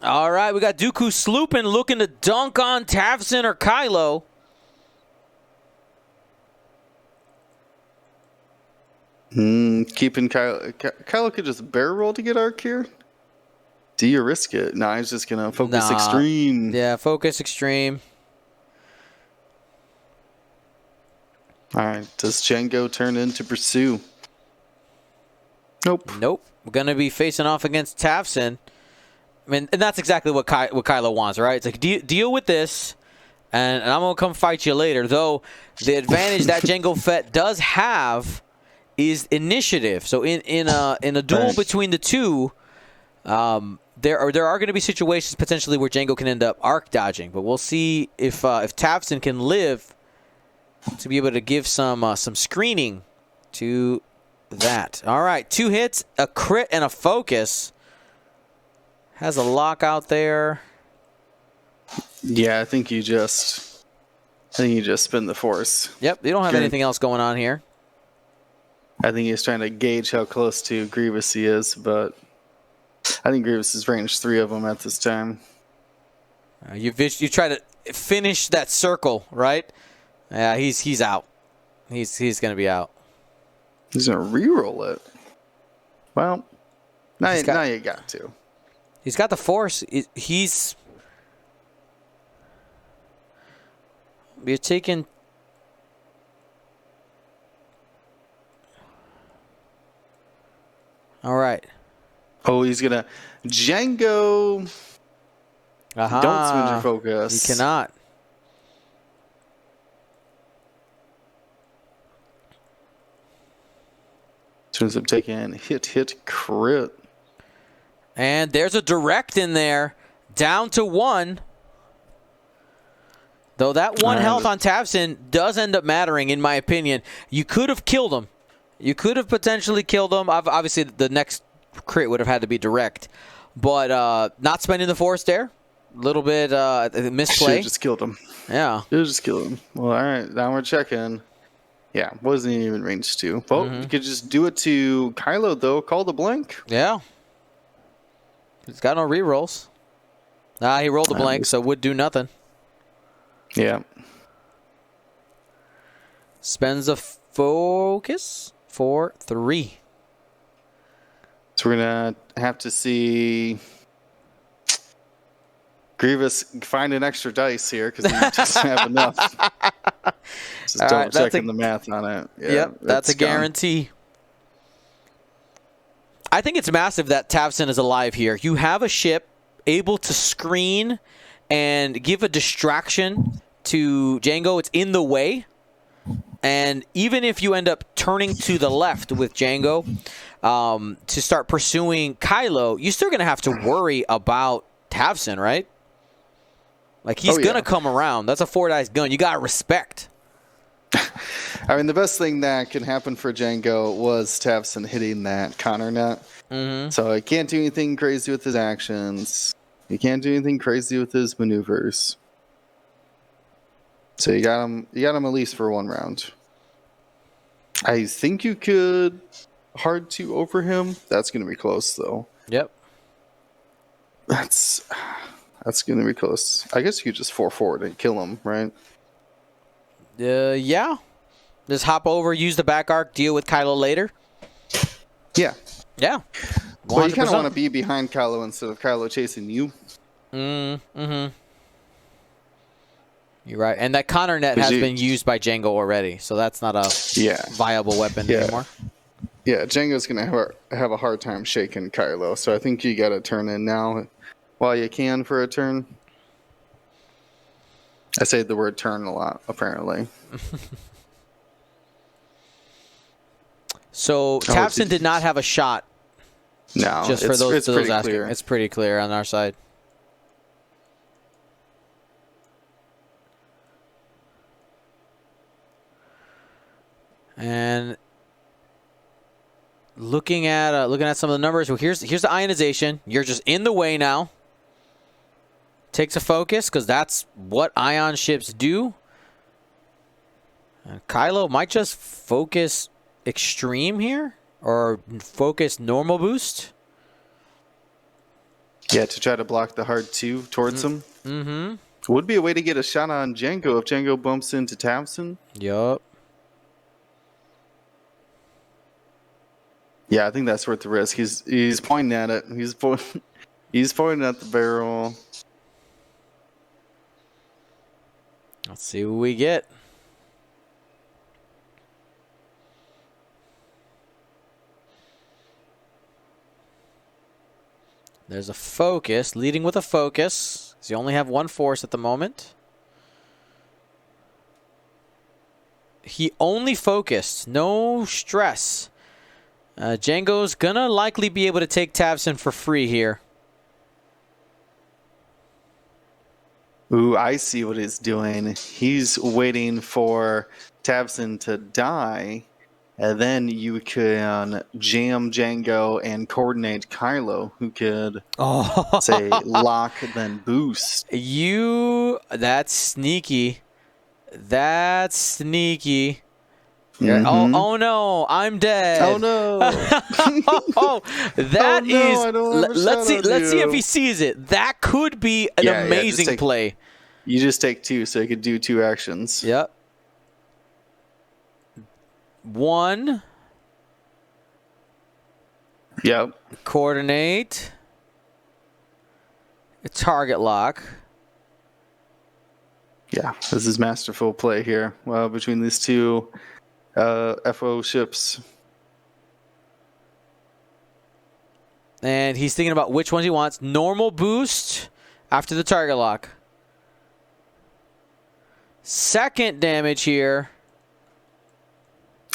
All right, we got Dooku slooping, looking to dunk on Tavson or Kylo. Keeping Kylo. Kylo could just barrel roll to get arc here. Do you risk it? No, he's just going to focus extreme. Yeah, focus extreme. All right, does Django turn into pursue? Nope. We're going to be facing off against Tavson. I mean, and that's exactly what Kylo wants, right? It's like, deal with this, and I'm going to come fight you later. Though, the advantage that Jango Fett does have is initiative. So in a duel between the two, there are going to be situations potentially where Jango can end up arc dodging. But we'll see if Tavson can live to be able to give some screening to that. All right, 2 hits, a crit, and a focus. Has a lock out there. Yeah, I think you just spin the force. Yep, they don't have anything else going on here. I think he's trying to gauge how close to Grievous he is, but I think Grievous is range 3 of them at this time. You try to finish that circle, right? Yeah, he's out. He's going to be out. He's going to re-roll it. Well, now you got to. He's got the force. You're taking... All right. Oh, he's gonna Django. Aha. Don't switch your focus. You cannot. Turns up taking hit, crit. And there's a direct in there. Down to 1. Though that 1 health on Tavson does end up mattering, in my opinion. You could have killed him. You could have potentially killed him. Obviously, the next crit would have had to be direct. But not spending the force there. A little bit misplay. Should have just killed him. Yeah. Should have just killed him. Well, all right. Now we're checking. Yeah, wasn't even range 2. Well, you could just do it to Kylo, though. Call the blank. Yeah. He's got no rerolls. He rolled a blank, so would do nothing. Yeah. Spends a focus for 3. So we're going to have to see Grievous find an extra dice here because he doesn't have enough. Just double checking the math on it. Yeah, yep, that's a guarantee. I think it's massive that Tavson is alive here. You have a ship able to screen and give a distraction to Django. It's in the way. And even if you end up turning to the left with Django to start pursuing Kylo, you're still going to have to worry about Tavson, right? Like, he's going to come around. That's a 4-dice gun. You got to respect. I mean, the best thing that can happen for Django was Tavson hitting that counter net. So he can't do anything crazy with his actions. He can't do anything crazy with his maneuvers. So you got him at least for 1 round. I think you could hard 2 over him. That's going to be close, though. Yep. That's going to be close. I guess you could just 4-forward and kill him, right? Yeah. Just hop over, use the back arc, deal with Kylo later. Yeah. Yeah. 100%. Well, you kind of want to be behind Kylo instead of Kylo chasing you. You're right. And that counter net has been used by Django already, so that's not a viable weapon anymore. Yeah, Django's going to have a hard time shaking Kylo, so I think you got to turn in now while you can for a turn. I say the word turn a lot, apparently. So Tavson did not have a shot. No, just for those asking. Clear. It's pretty clear on our side. And looking at some of the numbers, well, here's the ionization. You're just in the way now. Takes a focus because that's what ion ships do. And Kylo might just focus extreme here or focus normal boost. Yeah, to try to block the hard 2 towards him. Would be a way to get a shot on Django if Django bumps into Tavson. Yup. Yeah, I think that's worth the risk. He's pointing at it. He's pointing at the barrel. Let's see what we get. There's a focus, leading with a focus. So you only have 1 force at the moment. He only focused, no stress. Django's gonna likely be able to take Tavson for free here. Ooh, I see what he's doing. He's waiting for Tavson to die, and then you can jam Django and coordinate Kylo, who could say lock then boost. That's sneaky. That's sneaky. Oh no, I'm dead. Oh no. Let's see if he sees it. That could be an amazing play. You just take 2, so you could do 2 actions. Yep. 1. Yep. Coordinate. A target lock. Yeah, this is masterful play here between these two FO ships. And he's thinking about which ones he wants. Normal boost after the target lock. Second damage here.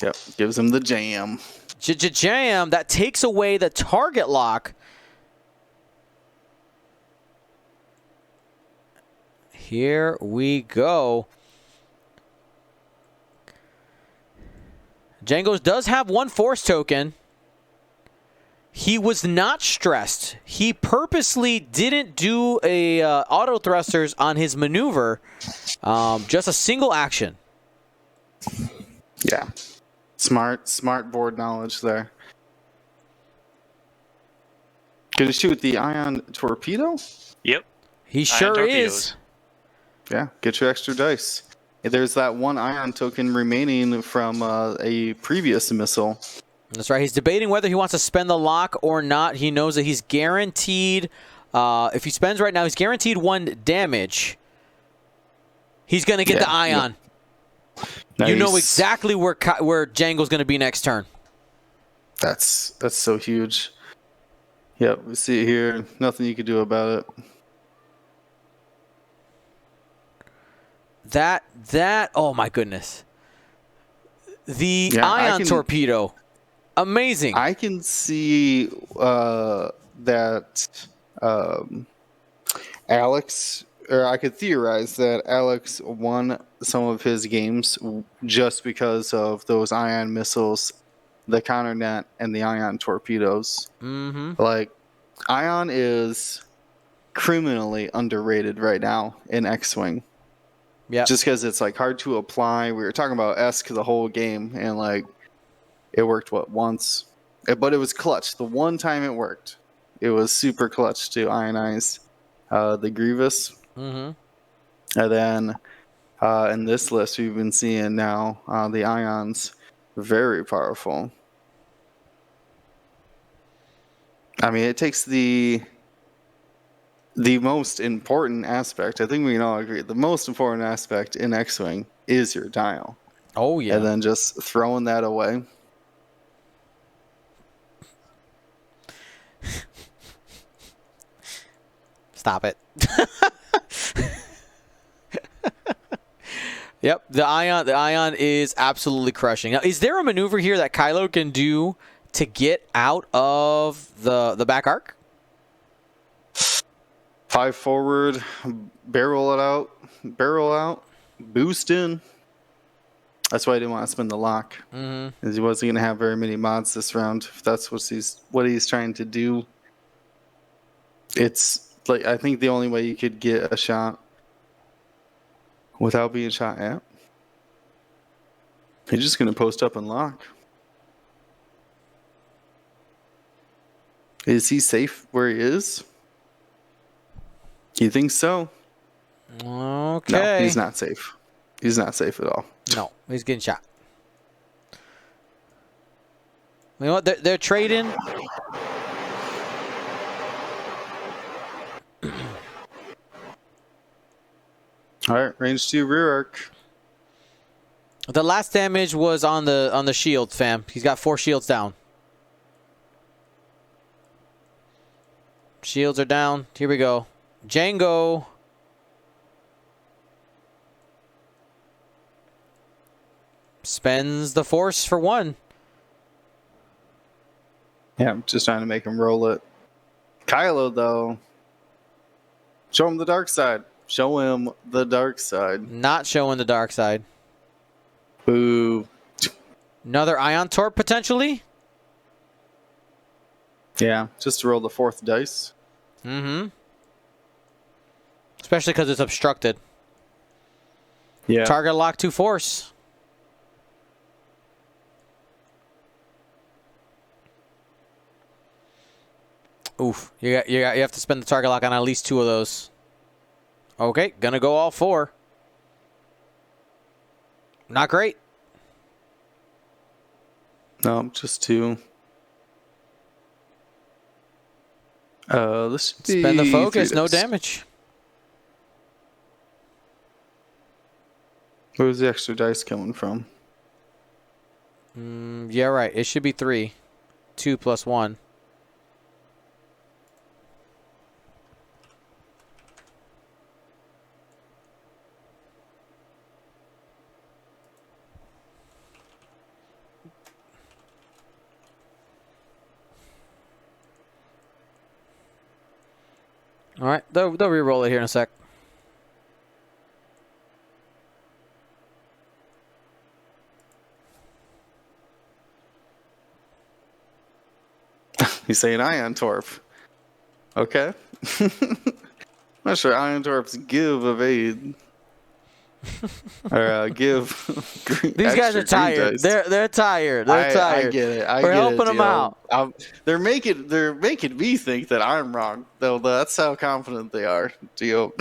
Yep, gives him the jam. Jam. That takes away the target lock. Here we go. Django's does have one force token. He was not stressed. He purposely didn't do a auto thrusters on his maneuver. Just a single action. Yeah. Smart board knowledge there. Gonna shoot the ion torpedo? Yep. He sure is. Yeah, get your extra dice. There's that one ion token remaining from a previous missile. That's right. He's debating whether he wants to spend the lock or not. He knows that he's guaranteed. If he spends right now, he's guaranteed 1 damage. He's going to get the ion. Nice. You know exactly where Django's going to be next turn. That's so huge. Yep, we see it here. Nothing you can do about it. That oh my goodness. The ion torpedo. Amazing. I can see that Alex, or I could theorize that Alex won some of his games just because of those ion missiles, the counter net, and the ion torpedoes. Mm-hmm. Like, ion is criminally underrated right now in X-Wing. Yeah. Just because it's like hard to apply. We were talking about ESC the whole game, and like it worked once, but it was clutch. The one time it worked, it was super clutch to ionize the Grievous. Mm-hmm. And then in this list we've been seeing now the ions, very powerful. I mean, it takes the most important aspect. I think we can all agree. The most important aspect in X-Wing is your dial. Oh yeah. And then just throwing that away. Stop it. Yep, the ion is absolutely crushing. Now, is there a maneuver here that Kylo can do to get out of the back arc? 5 forward, barrel out, boost in. That's why I didn't want to spend the lock. Mm-hmm. Because he wasn't going to have very many mods this round. If that's what he's trying to do. It's like, I think the only way you could get a shot without being shot at. He's just going to post up and lock. Is he safe where he is? You think so? Okay. No, he's not safe. He's not safe at all. No, he's getting shot. You know what? They're trading. All right, range 2 rear arc. The last damage was on the shield, fam. He's got 4 shields down. Shields are down. Here we go. Django. Spends the force for 1. Yeah, I'm just trying to make him roll it. Kylo, though. Show him the dark side. Show him the dark side. Not showing the dark side. Boo. Another ion torp potentially? Yeah, just to roll the 4th dice. Mm-hmm. Especially because it's obstructed. Yeah. Target lock 2 force. Oof. You have to spend the target lock on at least 2 of those. Okay, gonna go all 4. Not great. No, just 2. This should be Spend the focus, 3 no dice. damage. Where's the extra dice coming from? Yeah, right. It should be 3. 2 plus 1. All right, they'll re-roll it here in a sec. He's saying Ion Torp. Okay. Not sure Ion Torp's give of aid. Or give green, These guys are extra green tired. dice. They're tired. They're tired. I get it. We're helping them out. They're making me think that I'm wrong. Though that's how confident they are. Gio.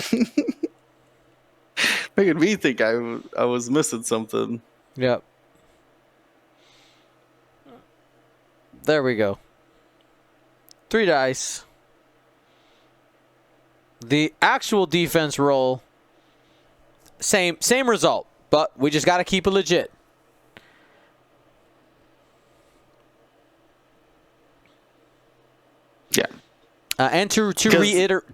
Making me think I was missing something. Yep. There we go. 3 dice. The actual defense roll, same result, but we just got to keep it legit. Yeah. And to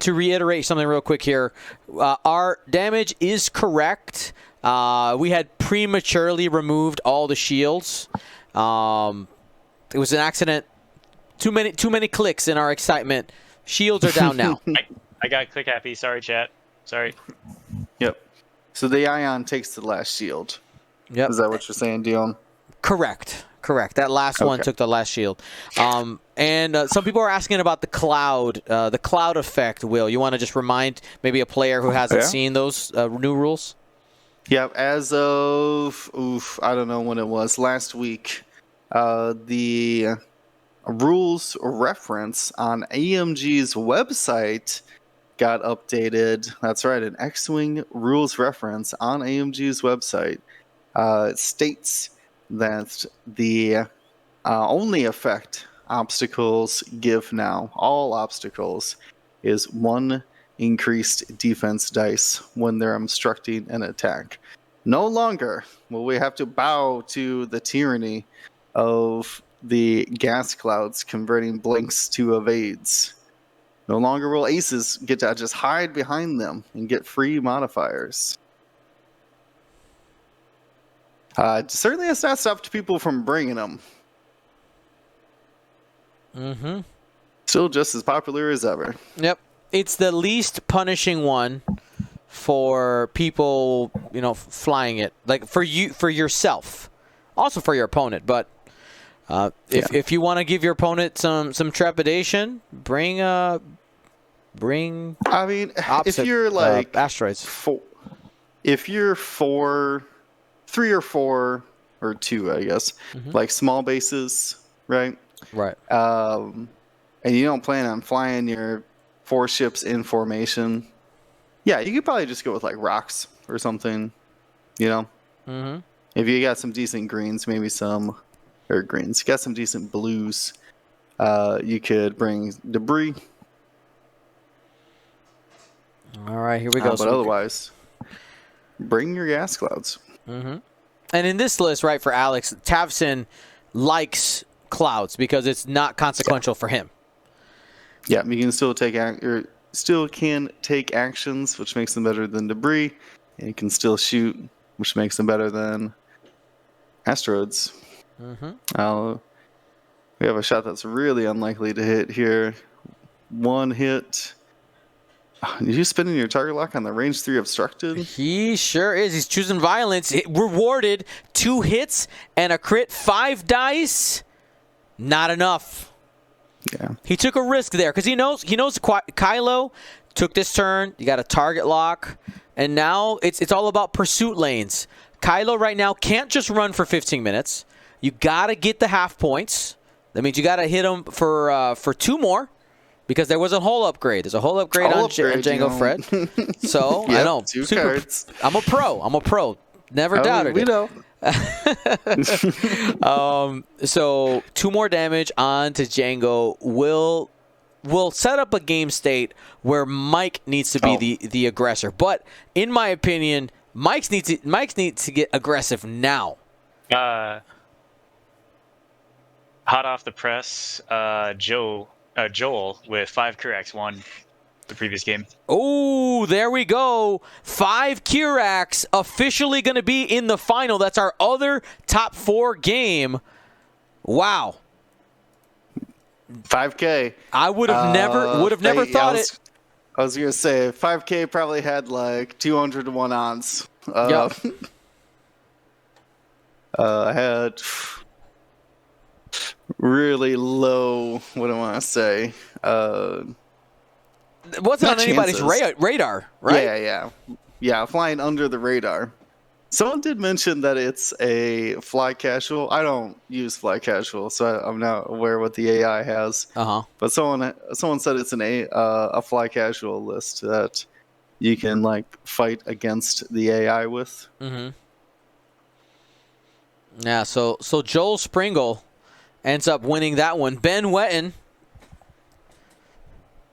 reiterate something real quick here, our damage is correct. We had prematurely removed all the shields. It was an accident. Too many clicks in our excitement. Shields are down now. I got click happy. Sorry, chat. Sorry. Yep. So the Ion takes the last shield. Yep. Is that what you're saying, Dion? Correct. That last one took the last shield. And some people are asking about the cloud effect. Will you want to just remind maybe a player who hasn't seen those new rules? Yeah. As of I don't know when it was last week. The rules reference on AMG's website got updated. That's right, an X-Wing rules reference on AMG's website states that the only effect obstacles give now, all obstacles, is 1 increased defense dice when they're obstructing an attack. No longer will we have to bow to the tyranny of the gas clouds converting blinks to evades. No longer will aces get to just hide behind them and get free modifiers. Certainly has not stopped people from bringing them. Mm-hmm. Still just as popular as ever. Yep. It's the least punishing one for people, flying it. Like for yourself. Also for your opponent, but if you want to give your opponent some trepidation, bring I mean, opposite, if you're like asteroids. If you're 3 or 4 or 2, I guess, like small bases, right? Right. And you don't plan on flying your 4 ships in formation, yeah, you could probably just go with like rocks or something, Mm-hmm. If you got some decent greens, maybe some. Or greens. You got some decent blues. You could bring debris. All right, here we go. But otherwise, bring your gas clouds. Mm-hmm. And in this list, right, for Alex, Tavson likes clouds because it's not consequential for him. Yeah, you can still take actions, which makes them better than debris, and you can still shoot, which makes them better than asteroids. Mm-hmm. We have a shot that's really unlikely to hit here. 1 hit. Did you spin in your target lock on the range 3 obstructed? He sure is. He's choosing violence. It rewarded 2 hits and a crit, 5 dice. Not enough. Yeah. He took a risk there because he knows Kylo took this turn. You got a target lock, and now it's all about pursuit lanes. Kylo right now can't just run for 15 minutes. You got to get the half points. That means you got to hit him for 2 more because there was a hull upgrade. There's a hull upgrade on Jango Fred. So, yep, I know. 2 cards. I'm a pro. Never doubted we it. know. So 2 more damage onto Jango will set up a game state where Mike needs to be the aggressor. But in my opinion, Mike's needs to get aggressive now. Hot off the press, Joel with 5 corrects won the previous game. Oh, there we go. 5 Kirax officially going to be in the final. That's our other top 4 game. Wow. 5K. I would have never thought it. I was gonna say 5K probably had like 200 to 1 odds. Yep. I had really low. What do I want to say? It wasn't on anybody's radar, right? Yeah. Flying under the radar. Someone did mention that it's a fly casual. I don't use fly casual, so I'm not aware what the AI has. But someone said it's a fly casual list that you can like fight against the AI with. Yeah. So Joel Springle ends up winning that one. Ben Wetton,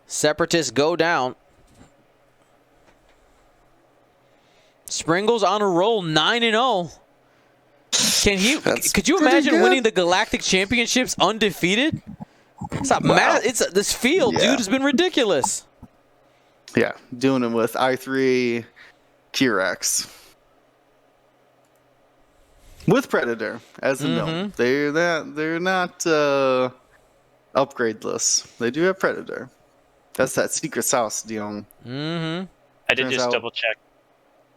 Separatists go down. Springle's on a roll, 9-0. Could you imagine winning the Galactic Championships undefeated? It's not mad. This field, dude, has been ridiculous. Yeah, doing it with i3 Kirax. With Predator as a gnome. They're not upgradeless. They do have Predator. That's that secret sauce, Dion. I did just double check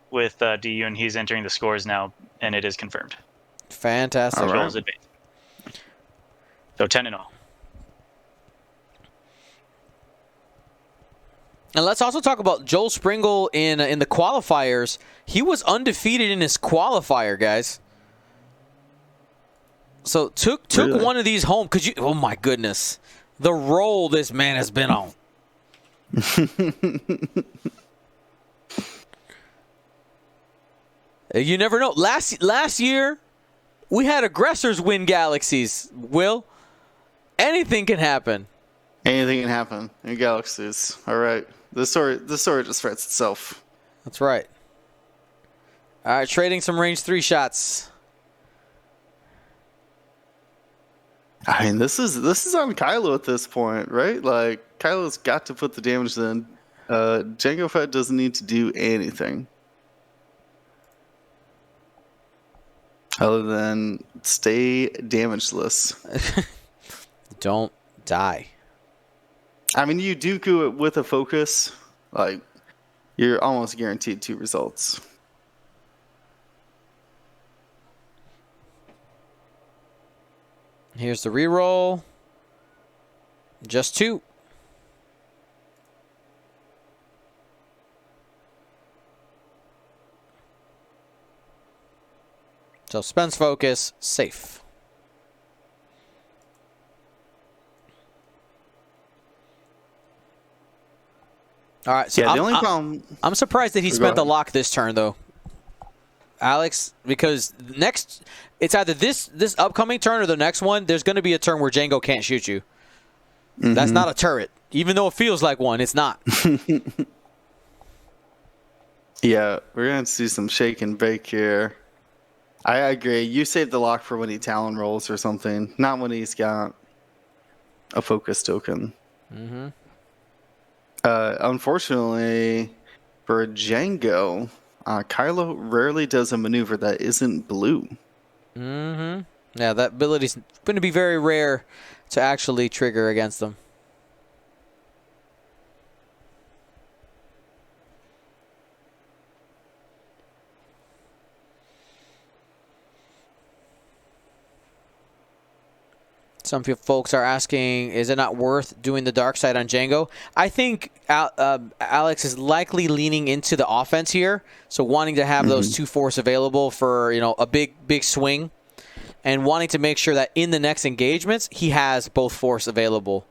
with DU, and he's entering the scores now, and it is confirmed. Fantastic. Right. So 10-0. And let's also talk about Joel Springle in the qualifiers. He was undefeated in his qualifier, guys. So took Really? one of these home. Oh my goodness, the roll this man has been on. You never know. Last year, we had aggressors win galaxies. Will, anything can happen. Anything can happen in galaxies. All right, the story just writes itself. That's right. All right, trading some range 3 shots. I mean, this is on Kylo at this point, right? Like Kylo's got to put the damage in. Jango Fett doesn't need to do anything other than stay damageless. Don't die. I mean, you Dooku it with a focus, like you're almost guaranteed 2 results. Here's the reroll. Just 2. So Spence focus, safe. All right. So Yeah, the only problem. I'm surprised that he spent the lock this turn, though, Alex, because next it's either this upcoming turn or the next one. There's going to be a turn where Jango can't shoot you. That's not a turret, even though it feels like one. It's not. Yeah, we're gonna see some shake and bake here. I agree. You save the lock for when he Talon rolls or something, not when he's got a focus token. Unfortunately, for Jango, Kylo rarely does a maneuver that isn't blue. Yeah, that ability's going to be very rare to actually trigger against them. Some folks are asking, is it not worth doing the dark side on Jango? I think Alex is likely leaning into the offense here, so wanting to have those 2 force available for a big swing, and wanting to make sure that in the next engagements he has both force available.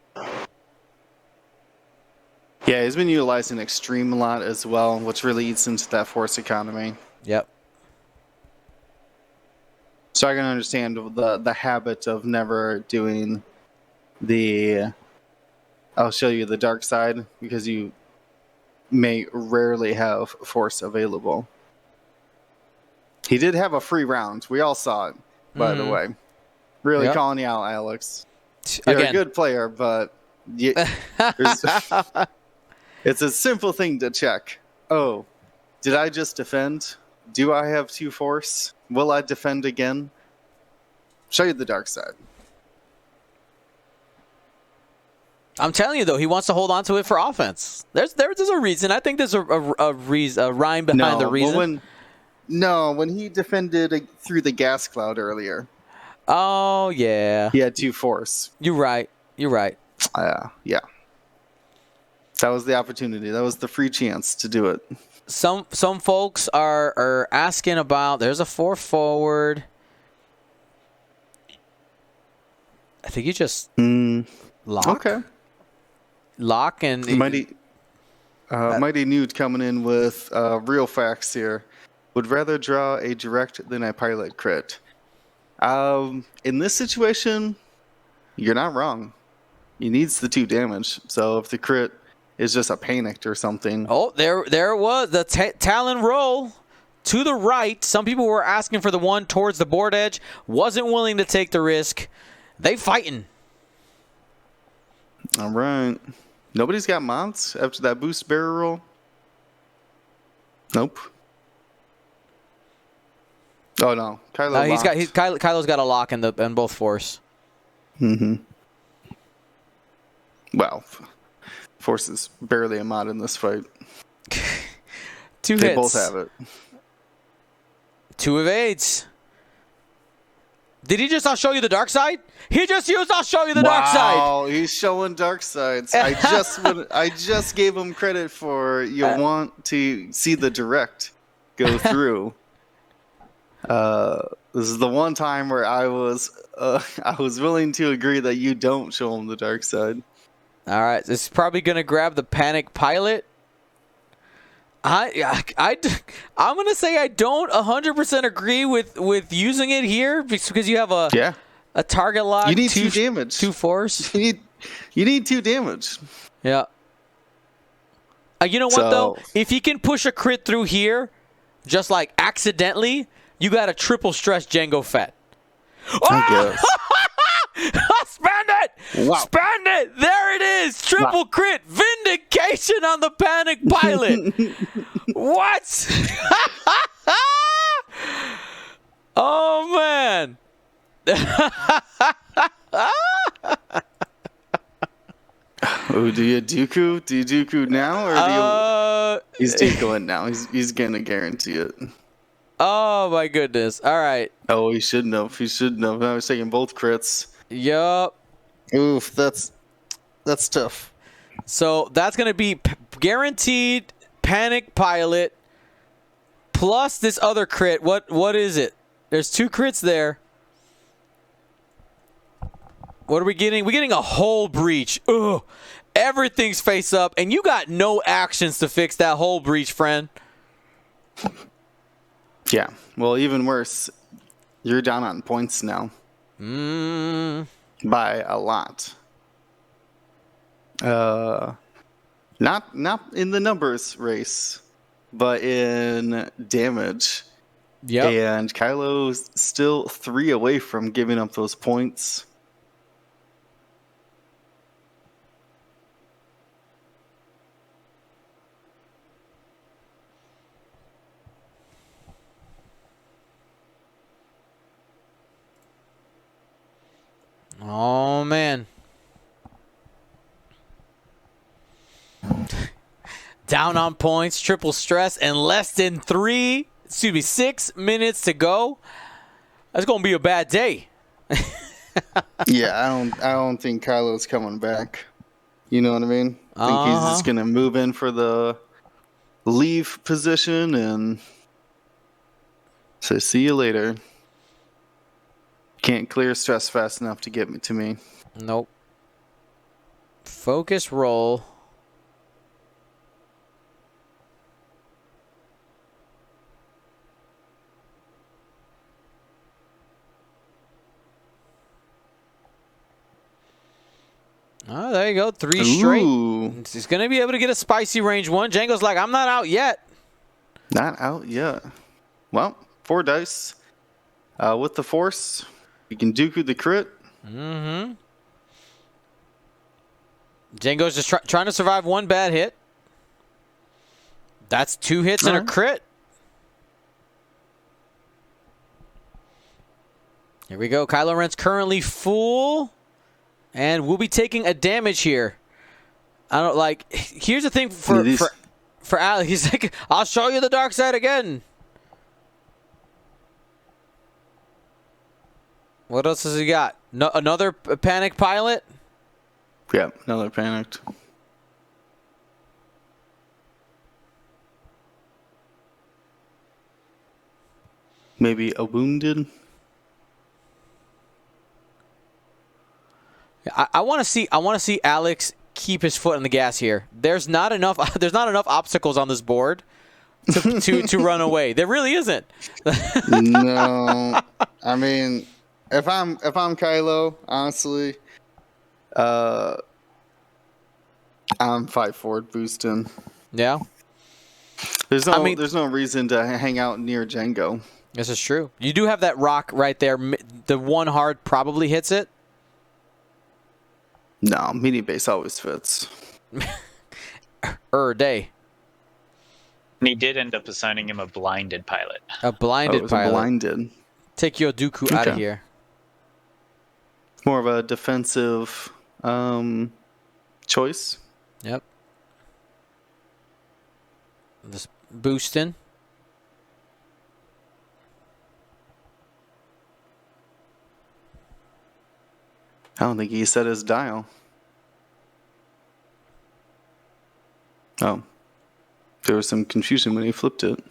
Yeah, he's been utilizing Extreme a lot as well, which really eats into that force economy. Yep. So I can understand the habit of never doing the I'll show you the dark side, because you may rarely have force available. He did have a free round. We all saw it, by the way. Really calling you out, Alex. You're a good player, but it's a simple thing to check. Oh, did I just defend? Do I have 2 force? Will I defend again? Show you the dark side. I'm telling you, though, he wants to hold on to it for offense. There's a reason. I think there's a rhyme behind the reason. When he defended through the gas cloud earlier. Oh, yeah. He had 2 force. You're right. Yeah. That was the opportunity. That was the free chance to do it. Some folks are asking about, there's a 4 forward. I think you just lock. Okay. Lock and... Mighty Nude coming in with real facts here. Would rather draw a direct than a pilot crit. In this situation, you're not wrong. He needs the 2 damage. So if the crit is just a panicked or something. Oh, there it was. The Talon roll to the right. Some people were asking for the one towards the board edge. Wasn't willing to take the risk. They fighting. All right. Nobody's got mods after that boost barrel roll? Nope. Oh, no. Kylo's got a lock in both force. Well, force is barely a mod in this fight. 2 hits. They both have it. 2 evades. Did he just show you the dark side? He just used I'll show you the dark side. Wow, he's showing dark sides. I just gave him credit for you want to see the direct go through. This is the one time where I was willing to agree that you don't show him the dark side. All right, this is probably gonna grab the panic pilot. I'm gonna say I don't 100% agree with using it here because you have a target lock. You need 2 damage, 2 force. You need 2 damage. Yeah. You know what though? If he can push a crit through here, just like accidentally, you got a triple stress Django Fett. I guess. Spend it! Wow. Spend it! There it is! Triple crit! Vindication on the panic pilot! What? Oh, man. Oh, do you Dooku? Do you Dooku now? Or do you... He's Dookuing now. He's going to guarantee it. Oh, my goodness. All right. Oh, he shouldn't have. I was taking both crits. Yup. Oof, that's tough. So that's going to be guaranteed panic pilot plus this other crit. What is it? There's 2 crits there. What are we getting? We're getting a whole breach. Ugh. Everything's face up, and you got no actions to fix that whole breach, friend. Yeah. Well, even worse, you're down on points now. By a lot. Not in the numbers race, but in damage. Yeah. And Kylo's still 3 away from giving up those points. Oh, man. Down on points, triple stress, and less than 6 minutes to go. That's going to be a bad day. Yeah, I don't think Kylo's coming back. You know what I mean? I think he's just going to move in for the leave position and say, see you later. Can't clear stress fast enough to get to me. Nope. Focus roll. Oh, there you go. 3 straight. He's going to be able to get a spicy range 1. Django's like, I'm not out yet. Not out yet. Well, 4 dice. With the force, you can Dooku the crit. Mm-hmm. Django's just trying to survive one bad hit. That's 2 hits and a crit. Here we go. Kylo Ren's currently full, and we'll be taking a damage here. I don't like. Here's the thing for Alex. He's like, "I'll show you the dark side again." What else has he got? No, another panic pilot. Yeah, another panicked. Maybe a wounded. I want to see. I want to see Alex keep his foot on the gas here. There's not enough. There's not enough obstacles on this board to run away. There really isn't. No, I mean, if I'm Kylo, honestly, I'm 5 forward boosting. Yeah. There's no reason to hang out near Django. This is true. You do have that rock right there. The one hard probably hits it. No, mini base always fits. Day. And he did end up assigning him a blinded pilot. A blinded pilot. Blinded. Take your Dooku out of here. It's more of a defensive choice. Yep. Just boosting. I don't think he set his dial. Oh. There was some confusion when he flipped it.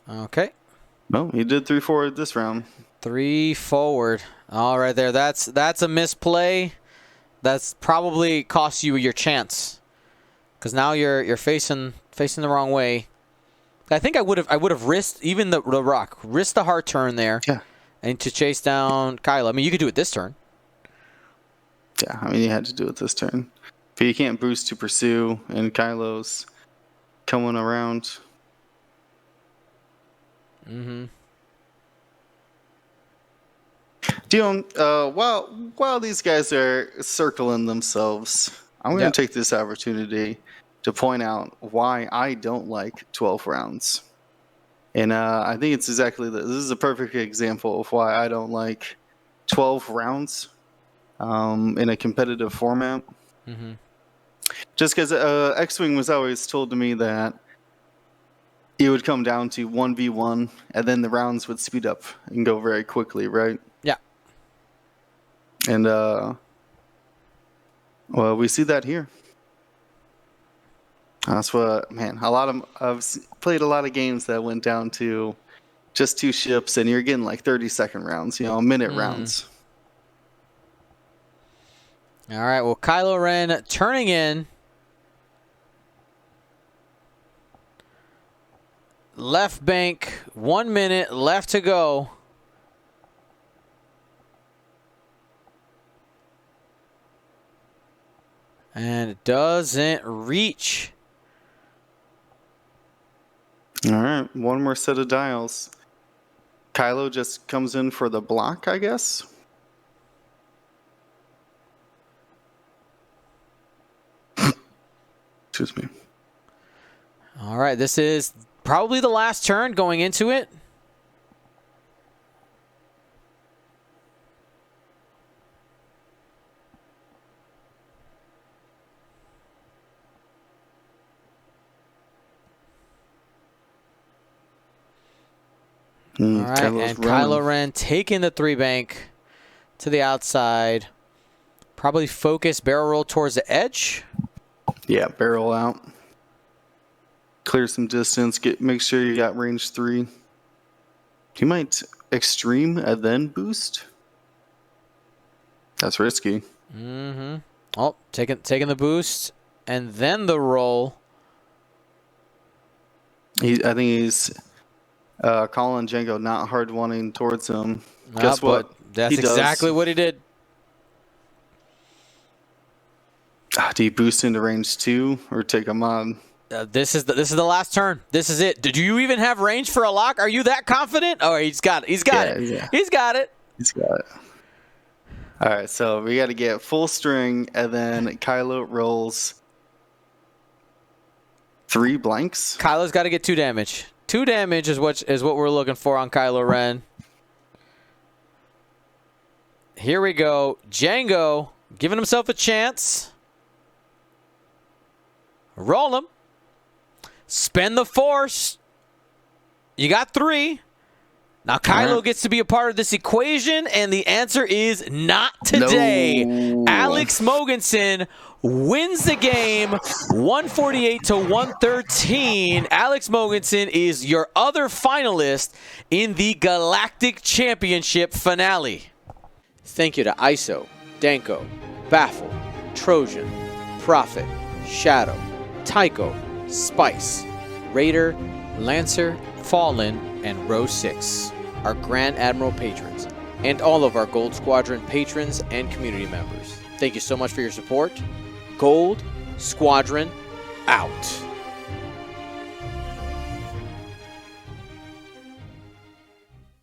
Okay. No, he did 3 forward this round. 3 forward. All right there. That's a misplay. That's probably cost you your chance. Because now you're facing the wrong way. I think I would have risked even the rock. Risked the hard turn there. Yeah. And to chase down Kylo. I mean, you could do it this turn. Yeah, I mean, you had to do it this turn. But you can't boost to pursue, and Kylo's coming around. Mm-hmm. Dion, while these guys are circling themselves, I'm going to take this opportunity to point out why I don't like 12 rounds. And I think it's exactly this. This is a perfect example of why I don't like 12 rounds. In a competitive format. Mm-hmm. Just because X-Wing was always told to me that it would come down to 1v1, and then the rounds would speed up and go very quickly, right? Yeah. And, well, we see that here. That's what, man, I've played a lot of games that went down to just 2 ships, and you're getting like 30-second rounds, minute rounds. All right, well, Kylo Ren turning in. Left bank, 1 minute left to go. And it doesn't reach. All right, one more set of dials. Kylo just comes in for the block, I guess. Excuse me. All right, this is probably the last turn going into it. All right, and Kylo Ren taking the 3 bank to the outside. Probably focus barrel roll towards the edge. Yeah, barrel out. Clear some distance. Make sure you got range 3. You might extreme and then boost. That's risky. Mm-hmm. Oh, taking the boost and then the roll. I think he's calling Django not hard wanting towards him. Guess what? That's exactly what he did. Do you boost into range 2 or take him on? This is the last turn. This is it. Did you even have range for a lock? Are you that confident? Oh, he's got it. He's got it. Yeah. He's got it. He's got it. All right, so we got to get full string, and then Kylo rolls 3 blanks. Kylo's got to get 2 damage. 2 damage is what we're looking for on Kylo Ren. Here we go. Django giving himself a chance. Roll him. Spend the force. You got 3. Now Kylo gets to be a part of this equation, and the answer is not today. No. Alex Mogensen wins the game 148 to 113. Alex Mogensen is your other finalist in the Galactic Championship finale. Thank you to ISO, Danko, Baffle, Trojan, Prophet, Shadow, Tycho, Spice, Raider, Lancer, Fallen, and Row 6, our Grand Admiral patrons, and all of our Gold Squadron patrons and community members. Thank you so much for your support. Gold Squadron out.